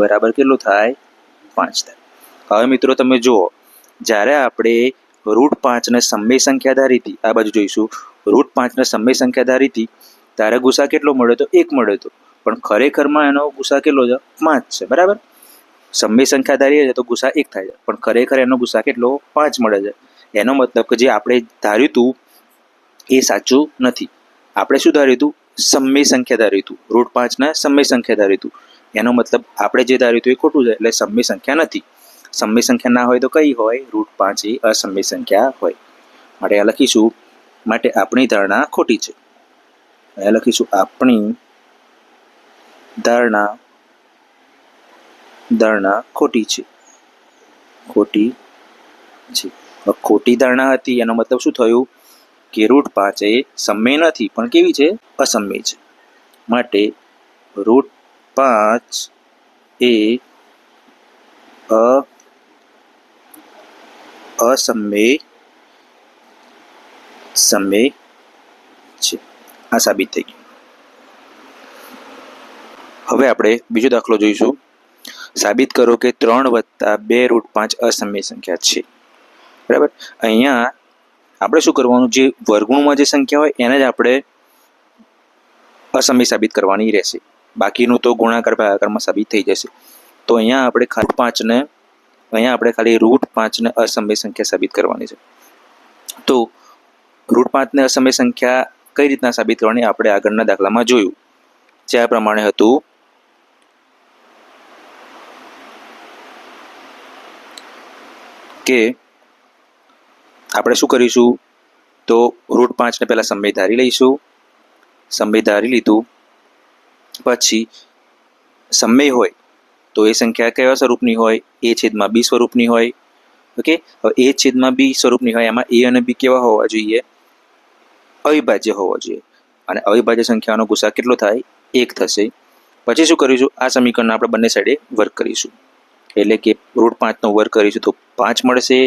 A: બરાબર કેટલો થાય? 5 થાય. હવે મિત્રો તમે જુઓ, જ્યારે આપણે √5 ને સમય સંખ્યા ધારીથી આ બાજુ જોઈશું, √5 ને સમય સંખ્યા ધારીથી ત્યારે ગુસા કેટલો મળ્યો? તો 1 મળ્યો હતો. પણ ખરેખરમાં એનો ગુસા કેટલો છે? 5 છે, બરાબર? સમય સંખ્યા ધારીએ છે તો ગુસા 1 થાય છે, પણ ખરેખર એનો ગુસા કેટલો? 5 મળે છે. એનો મતલબ કે જે આપણે ધાર્યું હતું એ સાચું નથી. આપણે શું ધાર્યું હતું? સમય સંખ્યા ધાર્યું હતું. √5 ને સમય સંખ્યા ધાર્યું હતું. એનો મતલબ આપણે જે ધાર્યું હતું એ ખોટું છે, એટલે સમય સંખ્યા નથી. સમય સંખ્યા ના હોય તો કઈ હોય? √5 એ અસમય સંખ્યા હોય. માટે આ લખીશું, માટે આપણી ધારણા ખોટી છે. અહીંયા લખીશું આપણી ધારણા ખોટી છે. ખોટી ધારણા હતી એનો મતલબ શું થયું? કે √5 એ સમય નથી પણ કેવી છે? અસમય છે. માટે √5 એ અસમય છે. આ સાબિત થઈ ગયું. હવે આપણે બીજો દાખલો જોઈશું. સાબિત કરો કે 3 + 2 √5 અસમય સંખ્યા છે, બરાબર? અહીંયા આપણે શું કરવાનું? જે વર્ગમૂળમાં જે સંખ્યા હોય એને જ આપણે અસમય સાબિત કરવાની રહેશે. બાકીનું તો ગુણાકાર ભાગાકારમાં સાબિત થઈ જશે. તો અહીંયા આપણે ખાલી √5 ને અસમય સંખ્યા સાબિત કરવાની છે. તો √5 ને અસમય સંખ્યા કઈ રીતના સાબિત કરવાની આપણે આગળના દાખલામાં જોયું. જે આ પ્રમાણે હતું કે આપણે શું કરીશું? તો √5 ને પહેલા સમય ધારી લઈશું. સમય ધારી લીધું પછી સમય હોય તો એ સંખ્યા કેવા સ્વરૂપની હોય? a/b સ્વરૂપની હોય. ઓકે, હવે a/b સ્વરૂપની હોય એમાં a અને b કેવા હોવા જોઈએ? અવિભાજ્ય હોવા જોઈએ. અને અવિભાજ્ય સંખ્યાનો ગુસા કેટલો થાય? 1 થશે. પછી શું કરીશું? આ સમીકરણ આપણે બંને સાઈડે વર્ક કરીશું. એટલે કે √5 નો વર્ગ કરીશું તો 5 મળશે.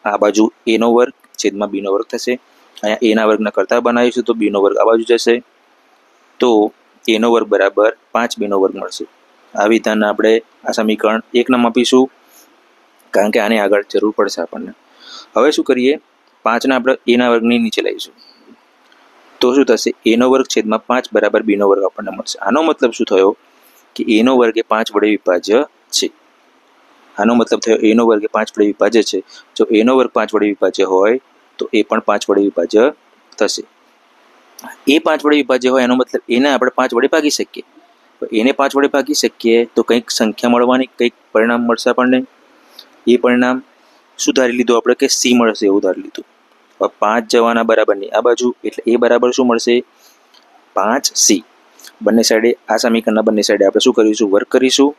A: આ બાજુ એનો વર્ગ છેદમાં બીનો વર્ગ થશે. અહીંયા એના વર્ગના કરતા બનાવીશું તો બીનો વર્ગ આ બાજુ જશે, તો એનો વર્ગ બરાબર 5 બીનો વર્ગ મળશે. આ વિધાનને આપણે આ સમીકરણ 1 નામ આપીશું, કારણ કે આને આગળ જરૂર પડશે આપણને. હવે શું કરીએ, 5ને આપણે એના વર્ગની નીચે લઈશું, તો શું થશે, એનો વર્ગ છેદમાં 5 બરાબર બીનો વર્ગ આપણને મળશે. આનો મતલબ શું થયો કે એનો વર્ગ એ 5 વડે વિભાજ્ય છે. આનો મતલબ થયો એનો વર્ગ એ 5 વડે વિભાજ્ય છે. જો એનો વર્ગ 5 વડે વિભાજ્ય હોય તો એ પણ 5 વડે વિભાજ્ય થશે. એ 5 વડે વિભાજ્ય હોય એનો મતલબ એને આપણે 5 વડે ભાગી શકીએ. તો એને 5 વડે ભાગી શકીએ તો કંઈક સંખ્યા મળવાની, કંઈક પરિણામ મળશે આપણને. એ પરિણામ શું ધારી લીધું આપણે કે સી મળશે એવું ધારી લીધું. હવે 5 જવાના બરાબરની આ બાજુ, એટલે એ બરાબર શું મળશે, 5c. બંને સાઈડે આ સમીકરણના બંને સાઈડે આપણે શું કરીશું, વર્ગ કરીશું.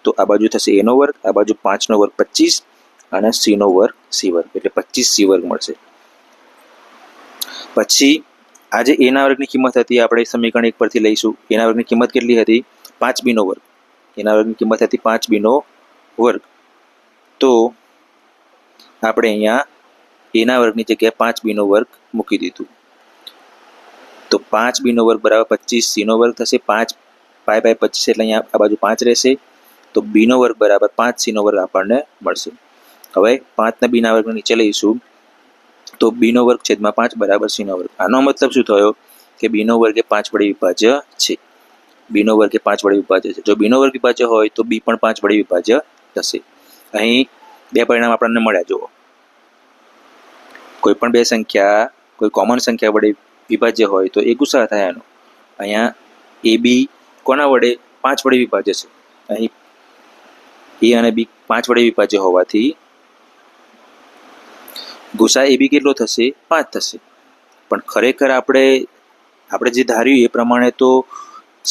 A: તો આ બાજુ થશે એનો વર્ગ, આ બાજુ 5નો વર્ગ 25 અને સીનો વર્ગ સી વર્ગ, એટલે 25c વર્ગ મળશે. પછી આ જે એના વર્ગની કિંમત હતી આપણે સમીકરણ 1 પરથી લઈશું. એના વર્ગની કિંમત કેટલી હતી, 5 બીનો વર્ગ. એના વર્ગની કિંમત હતી 5 બીનો વર્ગ. તો આપણે અહીંયા એના વર્ગની જગ્યાએ 5 બીનો વર્ગ મૂકી દીધું. તો 5 બીનો વર્ગ બરાબર 25 સીનો વર્ગ થશે. 5 પાય બાય 25 એટલે અહીંયા આ બાજુ 5 રહેશે, તો બીનો વર્ગ બરાબર 5 સીનો વર્ગ આપણને મળશે. હવે 5ને બીના વર્ગ નીચે લઈશું, તો બીનો વર્ગ છેદમાં 5 બરાબર સીનો વર્ગ. આનો મતલબ શું થયો કે બીનો વર્ગ એ 5 વડે વિભાજ્ય છે. બીનો વર્ગ એ 5 વડે વિભાજ્ય છે. જો બીનો વર્ગ વિભાજ્ય હોય તો બી પણ 5 વડે વિભાજ્ય થશે. અહીં બે પરિણામ આપણને મળ્યા. જુઓ, કોઈ પણ બે સંખ્યા કોઈ કોમન સંખ્યા વડે વિભાજ્ય હોય તો એ ગુસા થાય એનો. અહીંયા એ બી કોના વડે, 5 વડે વિભાજ્ય છે. અહીં એ અને બી 5 વડે વિભાજ્ય હોવાથી ગુસા એ બી કેટલો થશે, 5 થશે. પણ ખરેખર આપણે જે ધાર્યું એ પ્રમાણે તો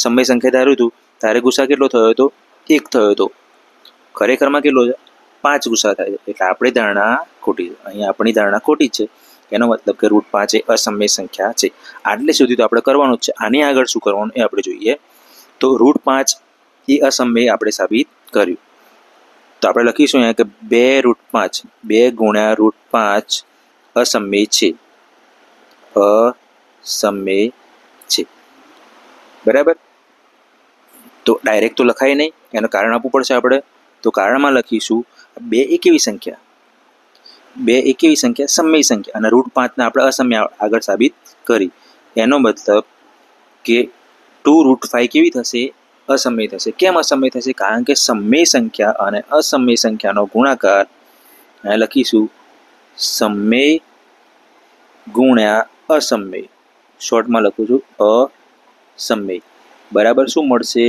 A: સમય સંખ્યા ધાર્યું હતું ત્યારે ગુસા કેટલો થયો હતો, 1 થયો હતો. ખરેખરમાં કેટલો છે, 5 ગુસા થાય છે. એટલે આપણી ધારણા ખોટી છે. અહીંયા આપણી ધારણા ખોટી છે. એનો મતલબ કે √5 એ અસમય સંખ્યા છે. આટલે સુધી તો આપણે કરવાનું જ છે. આની આગળ શું કરવાનું એ આપણે જોઈએ. તો √5 એ અસમય આપણે સાબિત કર્યું. તો આપણે લખીશું અહીંયા કે 2 √5, 2 ગુણ્યા √5 અસમય છે. અસમય છે, બરાબર. તો ડાયરેક્ટ તો લખાય નહીં, એનું કારણ આપવું પડશે આપણે. તો કારણમાં લખીશું 2 એ કેવી સંખ્યા, 2 એ કેવી સંખ્યા, સમય સંખ્યા. અને √5ને આપણે અસમય આગળ સાબિત કરી. એનો મતલબ કે 2 √5 કેવી થશે, અસમય થશે. કેમ અસમય થશે, કારણ કે સમય સંખ્યા અને અસમય સંખ્યાનો ગુણાકાર અહીંયા લખીશું સમય ગુણ્યા અસમય. શોર્ટમાં લખું છું અસમય બરાબર શું મળશે,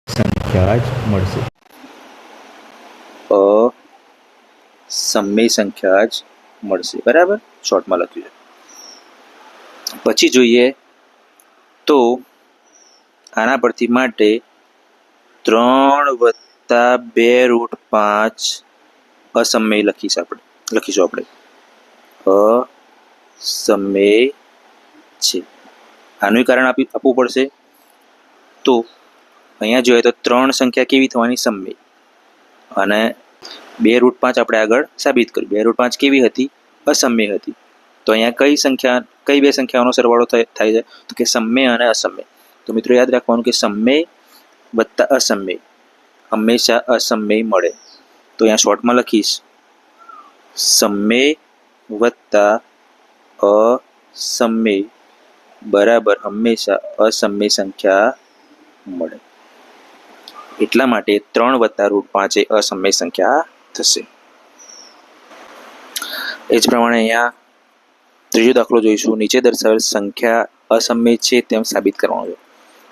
A: સંખ્યા જ મળશે. અસમય સંખ્યા જ મળશે, બરાબર. શોર્ટમાં લખ્યું છે. પછી જોઈએ તો આના પરથી માટે 3 + 2 √5 અસમય લખીશું આપણે અસમય છે. આનું કારણ આપવું પડશે. તો અહીંયા જોઈએ તો 3 સંખ્યા કેવી થવાની, સમય. અને 2 √5 આપણે આગળ સાબિત કર્યું. 2 √5 કેવી હતી, અસમય હતી. તો અહીંયા કઈ બે સંખ્યાઓનો સરવાળો થાય છે, તો કે સમય અને અસમય. તો મિત્રો યાદ રાખવાનું કે સમય વત્તા અસમય હંમેશા અસમય મળે. તો અહીંયા શોર્ટમાં લખીશ સમય વત્તા અસમય બરાબર હંમેશા અસમય સંખ્યા મળે. એટલા માટે 3 + √5 એ અસમય સંખ્યા થશે. એ જ પ્રમાણે અહીંયા ત્રીજો દાખલો જોઈશું. નીચે દર્શાવેલ સંખ્યા અસમય છે તેમ સાબિત કરવાનું છે.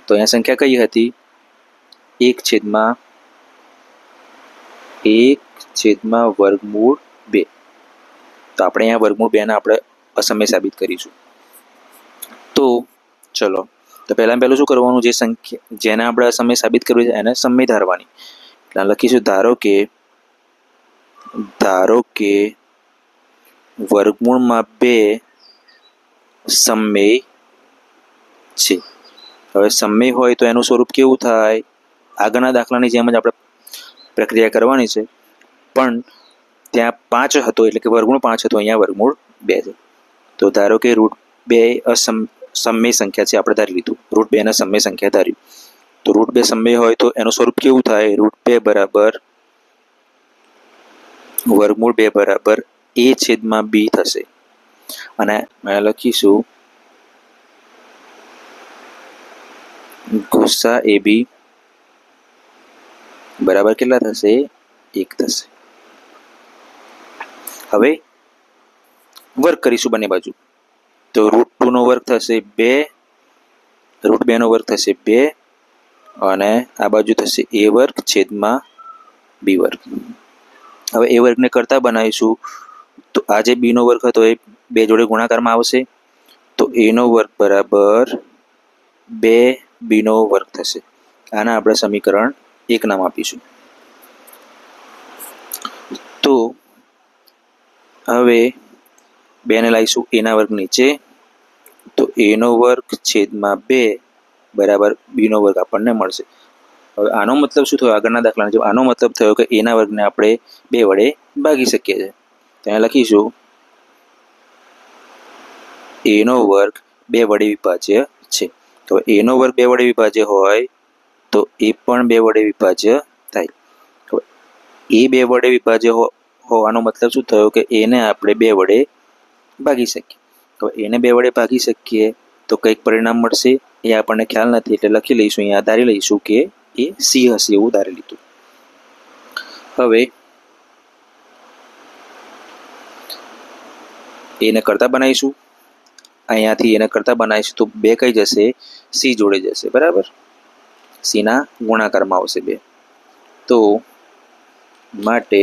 A: તો અહીંયા સંખ્યા કઈ હતી, 1/√2. તો આપણે અહીંયા √2 આપણે અસમય સાબિત કરીશું. તો ચલો, તો પહેલું શું કરવાનું, જે સંખ્યા જેને આપણે અસમય સાબિત કરવી છે એને સમય ધારવાની. એટલે લખીશું ધારો કે √2 સમય છે. હવે સમય હોય તો એનું સ્વરૂપ કેવું થાય, આગળના દાખલાની જેમ જ આપણે પ્રક્રિયા કરવાની છે. પણ ત્યાં 5 હતો એટલે કે વર્ગમૂળ 5 હતો, અહીંયા વર્ગમૂળ 2 છે. તો ધારો કે √2 સમમેય સંખ્યા છે, આપણે ધારી લીધું √2 ને સમમેય સંખ્યા ધાર્યું. તો √2 સમમેય હોય તો એનું સ્વરૂપ કેવું થાય? √2 બરાબર વર્ગમૂળ 2 બરાબર a/b થશે. અને અહીંયા લખીશું ગુસા AB બરાબર કેટલા થશે? 1 થશે. હવે વર્ગ કરીશું બંને બાજુ. તો √2 નો વર્ગ થશે 2, √2 નો વર્ગ થશે 2, અને આ બાજુ થશે a વર્ગ છેદમાં b વર્ગ. હવે a વર્ગને કરતા બનાવીશું તો આ જે b નો વર્ગ હતો એ 2 જોડે ગુણાકારમાં આવશે. તો a નો વર્ગ બરાબર 2b નો વર્ગ થશે. આના આપણે સમીકરણ 1 નામ આપીશું. તો હવે 2 ને લાવીશું a ના વર્ગ નીચે, તો a નો વર્ગ છેદમાં 2 બરાબર b નો વર્ગ આપણને મળશે. હવે આનો મતલબ શું થયો? આગળના દાખલાનો જેમ આનો મતલબ થયો કે a ના વર્ગને આપણે 2 વડે ભાગી શકીએ છીએ. ત્યાં લખીશું a નો વર્ગ 2 વડે વિભાજ્ય છે. તો a નો વર્ગ 2 વડે વિભાજ્ય હોય તો એ પણ 2 વડે વિભાજ્ય થાય. તો એ 2 વડે વિભાજ્ય હોવાનો મતલબ શું થયો? કે એને આપણે 2 વડે ભાગી શકીએ. તો એને 2 વડે ભાગી શકીએ તો કંઈક પરિણામ મળશે, એ આપણને ખ્યાલ નથી એટલે લખી લઈશું, અહીંયા ધારી લઈશું કે એ C હશે, એવું ધારી લીધું. હવે એને કરતા બનાવીશું, અહીંયાથી એને કરતા બનાવીશું તો 2 કઈ જશે? C જોડે જશે, બરાબર. C ના ગુણાકારમાં આવશે 2. તો માટે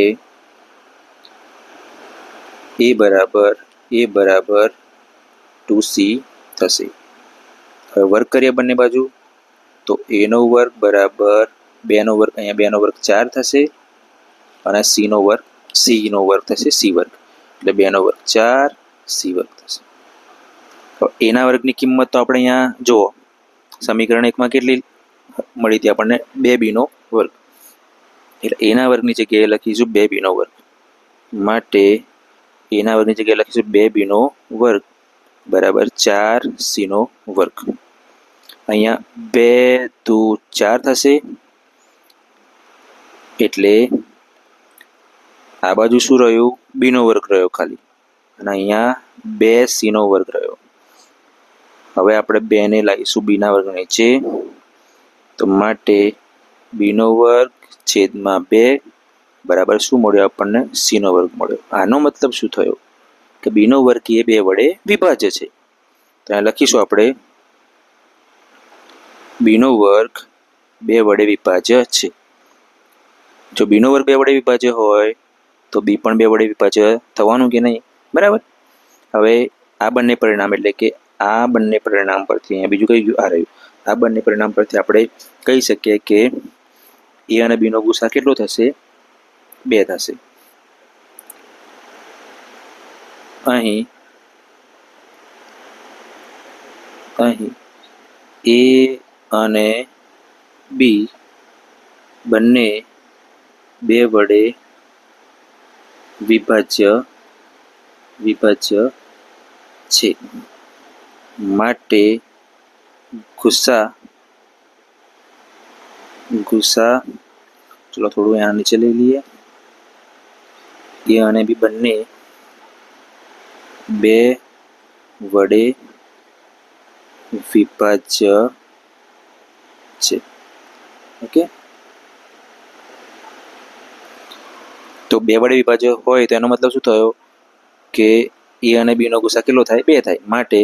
A: a બરાબર 2C થશે. હવે વર્ગ કરીએ બંને બાજુ, તો a નો વર્ગ બરાબર 2 નો વર્ગ, અહીંયા 2 નો વર્ગ 4 થશે, અને C નો વર્ગ થશે C વર્ગ, એટલે 2 નો વર્ગ 4 C વર્ગ થશે. a ના વર્ગની કિંમત તો આપણે અહીંયા જુઓ, સમીકરણ 1 માં કેટલી મળી હતી આપણને? 2b નો વર્ગ, એટલે a ના વર્ગની જગ્યાએ લખીશું 2b નો વર્ગ. માટે a ના વર્ગની જગ્યાએ લખીશું 2b નો વર્ગ બરાબર 4c નો વર્ગ. અહીંયા 2 × 2 = 4 થશે, એટલે આ બાજુ શું રહ્યું? b નો વર્ગ રહ્યો ખાલી, અને અહીંયા 2c નો વર્ગ રહ્યો. હવે આપણે 2 ને લાવીશું b ના વર્ગ નીચે, તો માટે b નો વર્ગ છેદમાં 2 બરાબર શું મળ્યો આપણને? c નો વર્ગ મળ્યો. આનો મતલબ શું થયો? કે b નો વર્ગ એ 2 વડે વિભાજ્ય છે. ત્યાં લખીશું આપણે b નો વર્ગ 2 વડે વિભાજ્ય છે. જો b નો વર્ગ 2 વડે વિભાજ્ય હોય તો b પણ 2 વડે વિભાજ્ય થવાનું કે નહીં? બરાબર. હવે આ બંને પરિણામ એટલે કે આ બંને પરિણામ પરથી, અહીંયા બીજું કઈ ગયું? આ રહ્યું. આ બંને પરિણામ પરથી આપણે કહી શકીએ કે a અને b નો ગુસા કેટલો થશે? 2 થશે. અહીં a અને b બંને 2 વડે વિભાજ્ય છે. માટે ગુસા ચલો થોડું અહીંયા નીચે લઈ લઈએ. a અને b બંને 2 વડે વિભાજ્ય છે. ઓકે, તો 2 વડે વિભાજ્ય હોય તો એનો મતલબ શું થયો? કે a અને b નો ગુસા કેટલો થાય? 2 થાય. માટે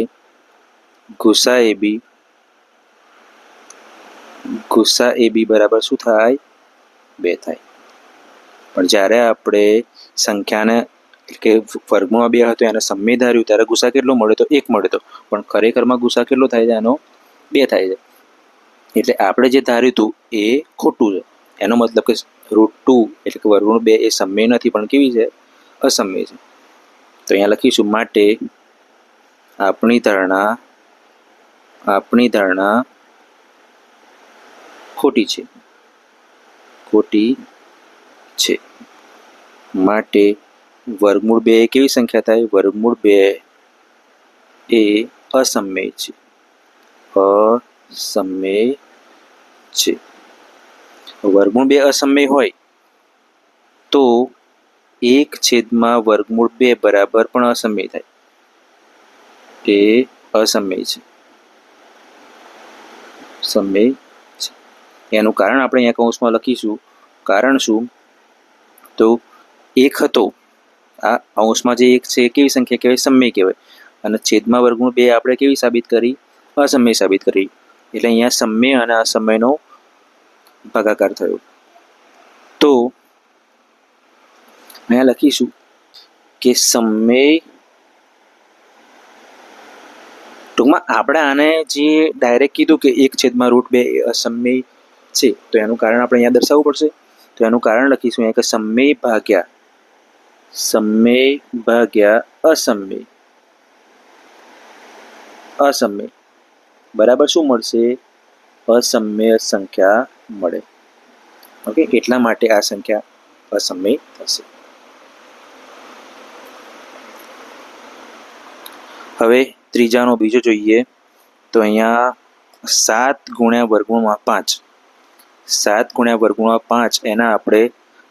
A: ગુસા ab બરાબર શું થાય? 2 થાય. પણ જ્યારે આપણે સંખ્યાને કે વર્ગમાં 2 હતો એને સમમેય ધાર્યું ત્યારે ગુસા કેટલો મળ્યો? તો 1 મળ્યો હતો. પણ ખરેખરમાં ગુસા કેટલો થાય છે? એનો 2 થાય છે. એટલે આપણે જે ધાર્યું હતું એ ખોટું છે. એનો મતલબ કે √2 એટલે કે વર્ગમૂળ 2 એ સમમેય નથી, પણ કેવી છે? અસમમેય છે. તો અહીંયા લખીશું માટે આપણી ધારણા ખોટી છે. માટે વર્ગમૂળ 2 એ કેવી સંખ્યા થાય? વર્ગમૂળ 2 એ અસમય છે. અસમય છે. વર્ગમૂળ 2 અસમય હોય તો 1 વર્ગમૂળ 2 બરાબર પણ અસમય થાય. એ અસમય છે. સમય છે. એનું કારણ આપણે અહીંયા કૌંસમાં લખીશું. કારણ શું? તો 1 હતો, આ અંશમાં જે 1 છે એ કેવી સંખ્યા કહેવાય? સમય કહેવાય. અને છેદમાં વર્ગમૂળ 2 આપણે કેવી સાબિત કરી? અસમય સાબિત કરી. એટલે અહીંયા સમય અને અસમયનો ભાગાકાર થયો. તો અહીંયા લખીશું કે સમય, ટૂંકમાં આપણે આને જે ડાયરેક્ટ કીધું કે 1/√2 એ અસમય છે, તો એનું કારણ આપણે અહીંયા દર્શાવવું પડશે. તો એનું કારણ લખીશું અહીંયા કે સમય ભાગ્યા અસમય બરાબર શું મળશે? અસમય સંખ્યા મળે. ઓકે, એટલા માટે આ સંખ્યા અસમય થશે. હવે ત્રીજાનો બીજો જોઈએ. તો અહીંયા 7 × વર્ગમૂળમાં 5, 7 × વર્ગમૂળમાં 5 એના આપણે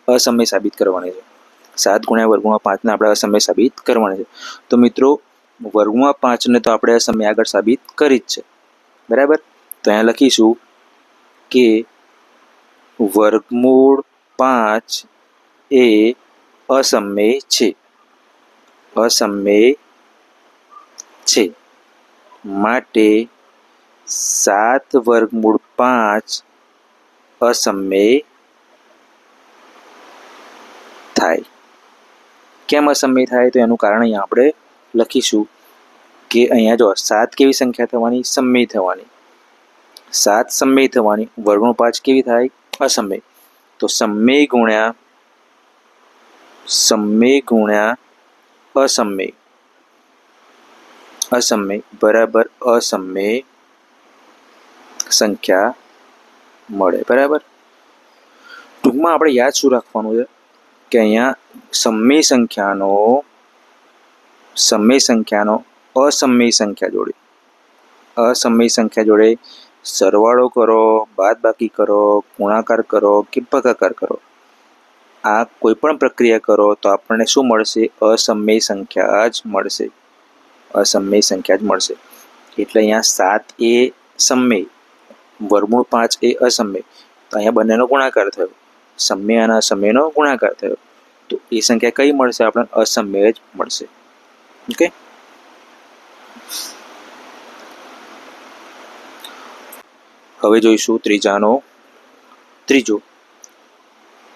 A: અસમય સાબિત કરવાની છે. 7 × વર્ગમૂળમાં 5 ને આપણે અસમય સાબિત કરવાની છે. તો મિત્રો વર્ગમૂળમાં 5 ને તો આપણે અસમય આગળ સાબિત કરી જ છે, બરાબર. તો અહીંયા લખીશું કે વર્ગમૂળ 5 એ અસમય છે. માટે 7 વર્ગમૂળ 5 અસમય થાય. કેમ અસમય થાય? તો એનું કારણ અહીંયા આપણે લખીશું કે અહીંયા જો 7 કેવી સંખ્યા થવાની? સમય થવાની. 7 સમય થવાની. વર્ગમૂળ 5 કેવી થાય? અસમય. તો સમય ગુણ્યા અસમય બરાબર અસમય સંખ્યા મળે, બરાબર. ટૂંકમાં આપણે યાદ શું રાખવાનું છે કે અહીંયા સમય સંખ્યાનો અસમય સંખ્યા જોડે સરવાળો કરો, બાદબાકી કરો, ગુણાકાર કરો કે ભાગાકાર કરો, આ કોઈ પણ પ્રક્રિયા કરો તો આપણને શું મળશે? અસમય સંખ્યા જ મળશે. એટલે અહીંયા 7 એ સમય, વર્ગમૂળ 5 એ અસમય. તો અહીંયા બંનેનો ગુણાકાર થયો, સમય અને અસમયનો ગુણાકાર થયો. તો એ સંખ્યા કઈ મળશે? આપણને અસમય જ મળશે. ઓકે. હવે જોઈશું ત્રીજાનો ત્રીજો.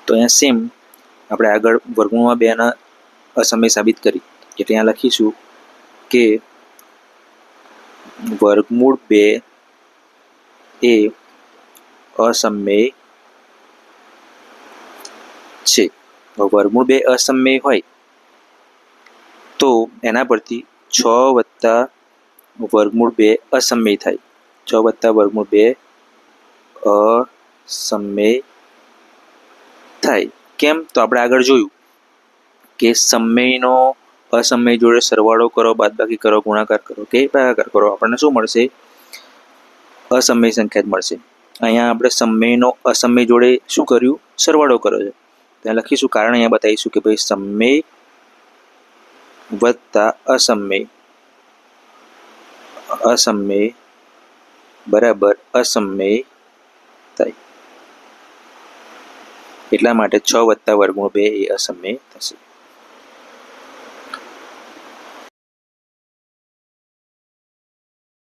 A: તો અહીંયા સેમ આપણે આગળ વર્ગમૂળમાં 2 ના અસમય સાબિત કરી, એટલે અહીંયા લખીશું કે વર્ગમૂળ 2 એ અસમય છે. વર્ગમૂળ 2 અસમય હોય તો એના પરથી 6 + વર્ગમૂળ 2 અસમય થાય. 6 + વર્ગમૂળ 2 અસમય થાય. કેમ? તો આપણે આગળ જોયું કે સમયનો અસમય જોડે સરવાળો કરો, બાદબાકી કરો, ગુણાકાર કરો કે ભાગાકાર કરો, આપણને શું મળશે? અસમય સંખ્યા જ મળશે. અહીંયા આપણે સમયનો અસમય જોડે શું કર્યું? સરવાળો કર્યો છે. ત્યાં લખીશું, કારણ અહીંયા બતાવીશું કે ભાઈ સમય + અસમય બરાબર અસમય થાય. એટલા માટે 6 + વર્ગમૂળ 2 એ અસમય થશે.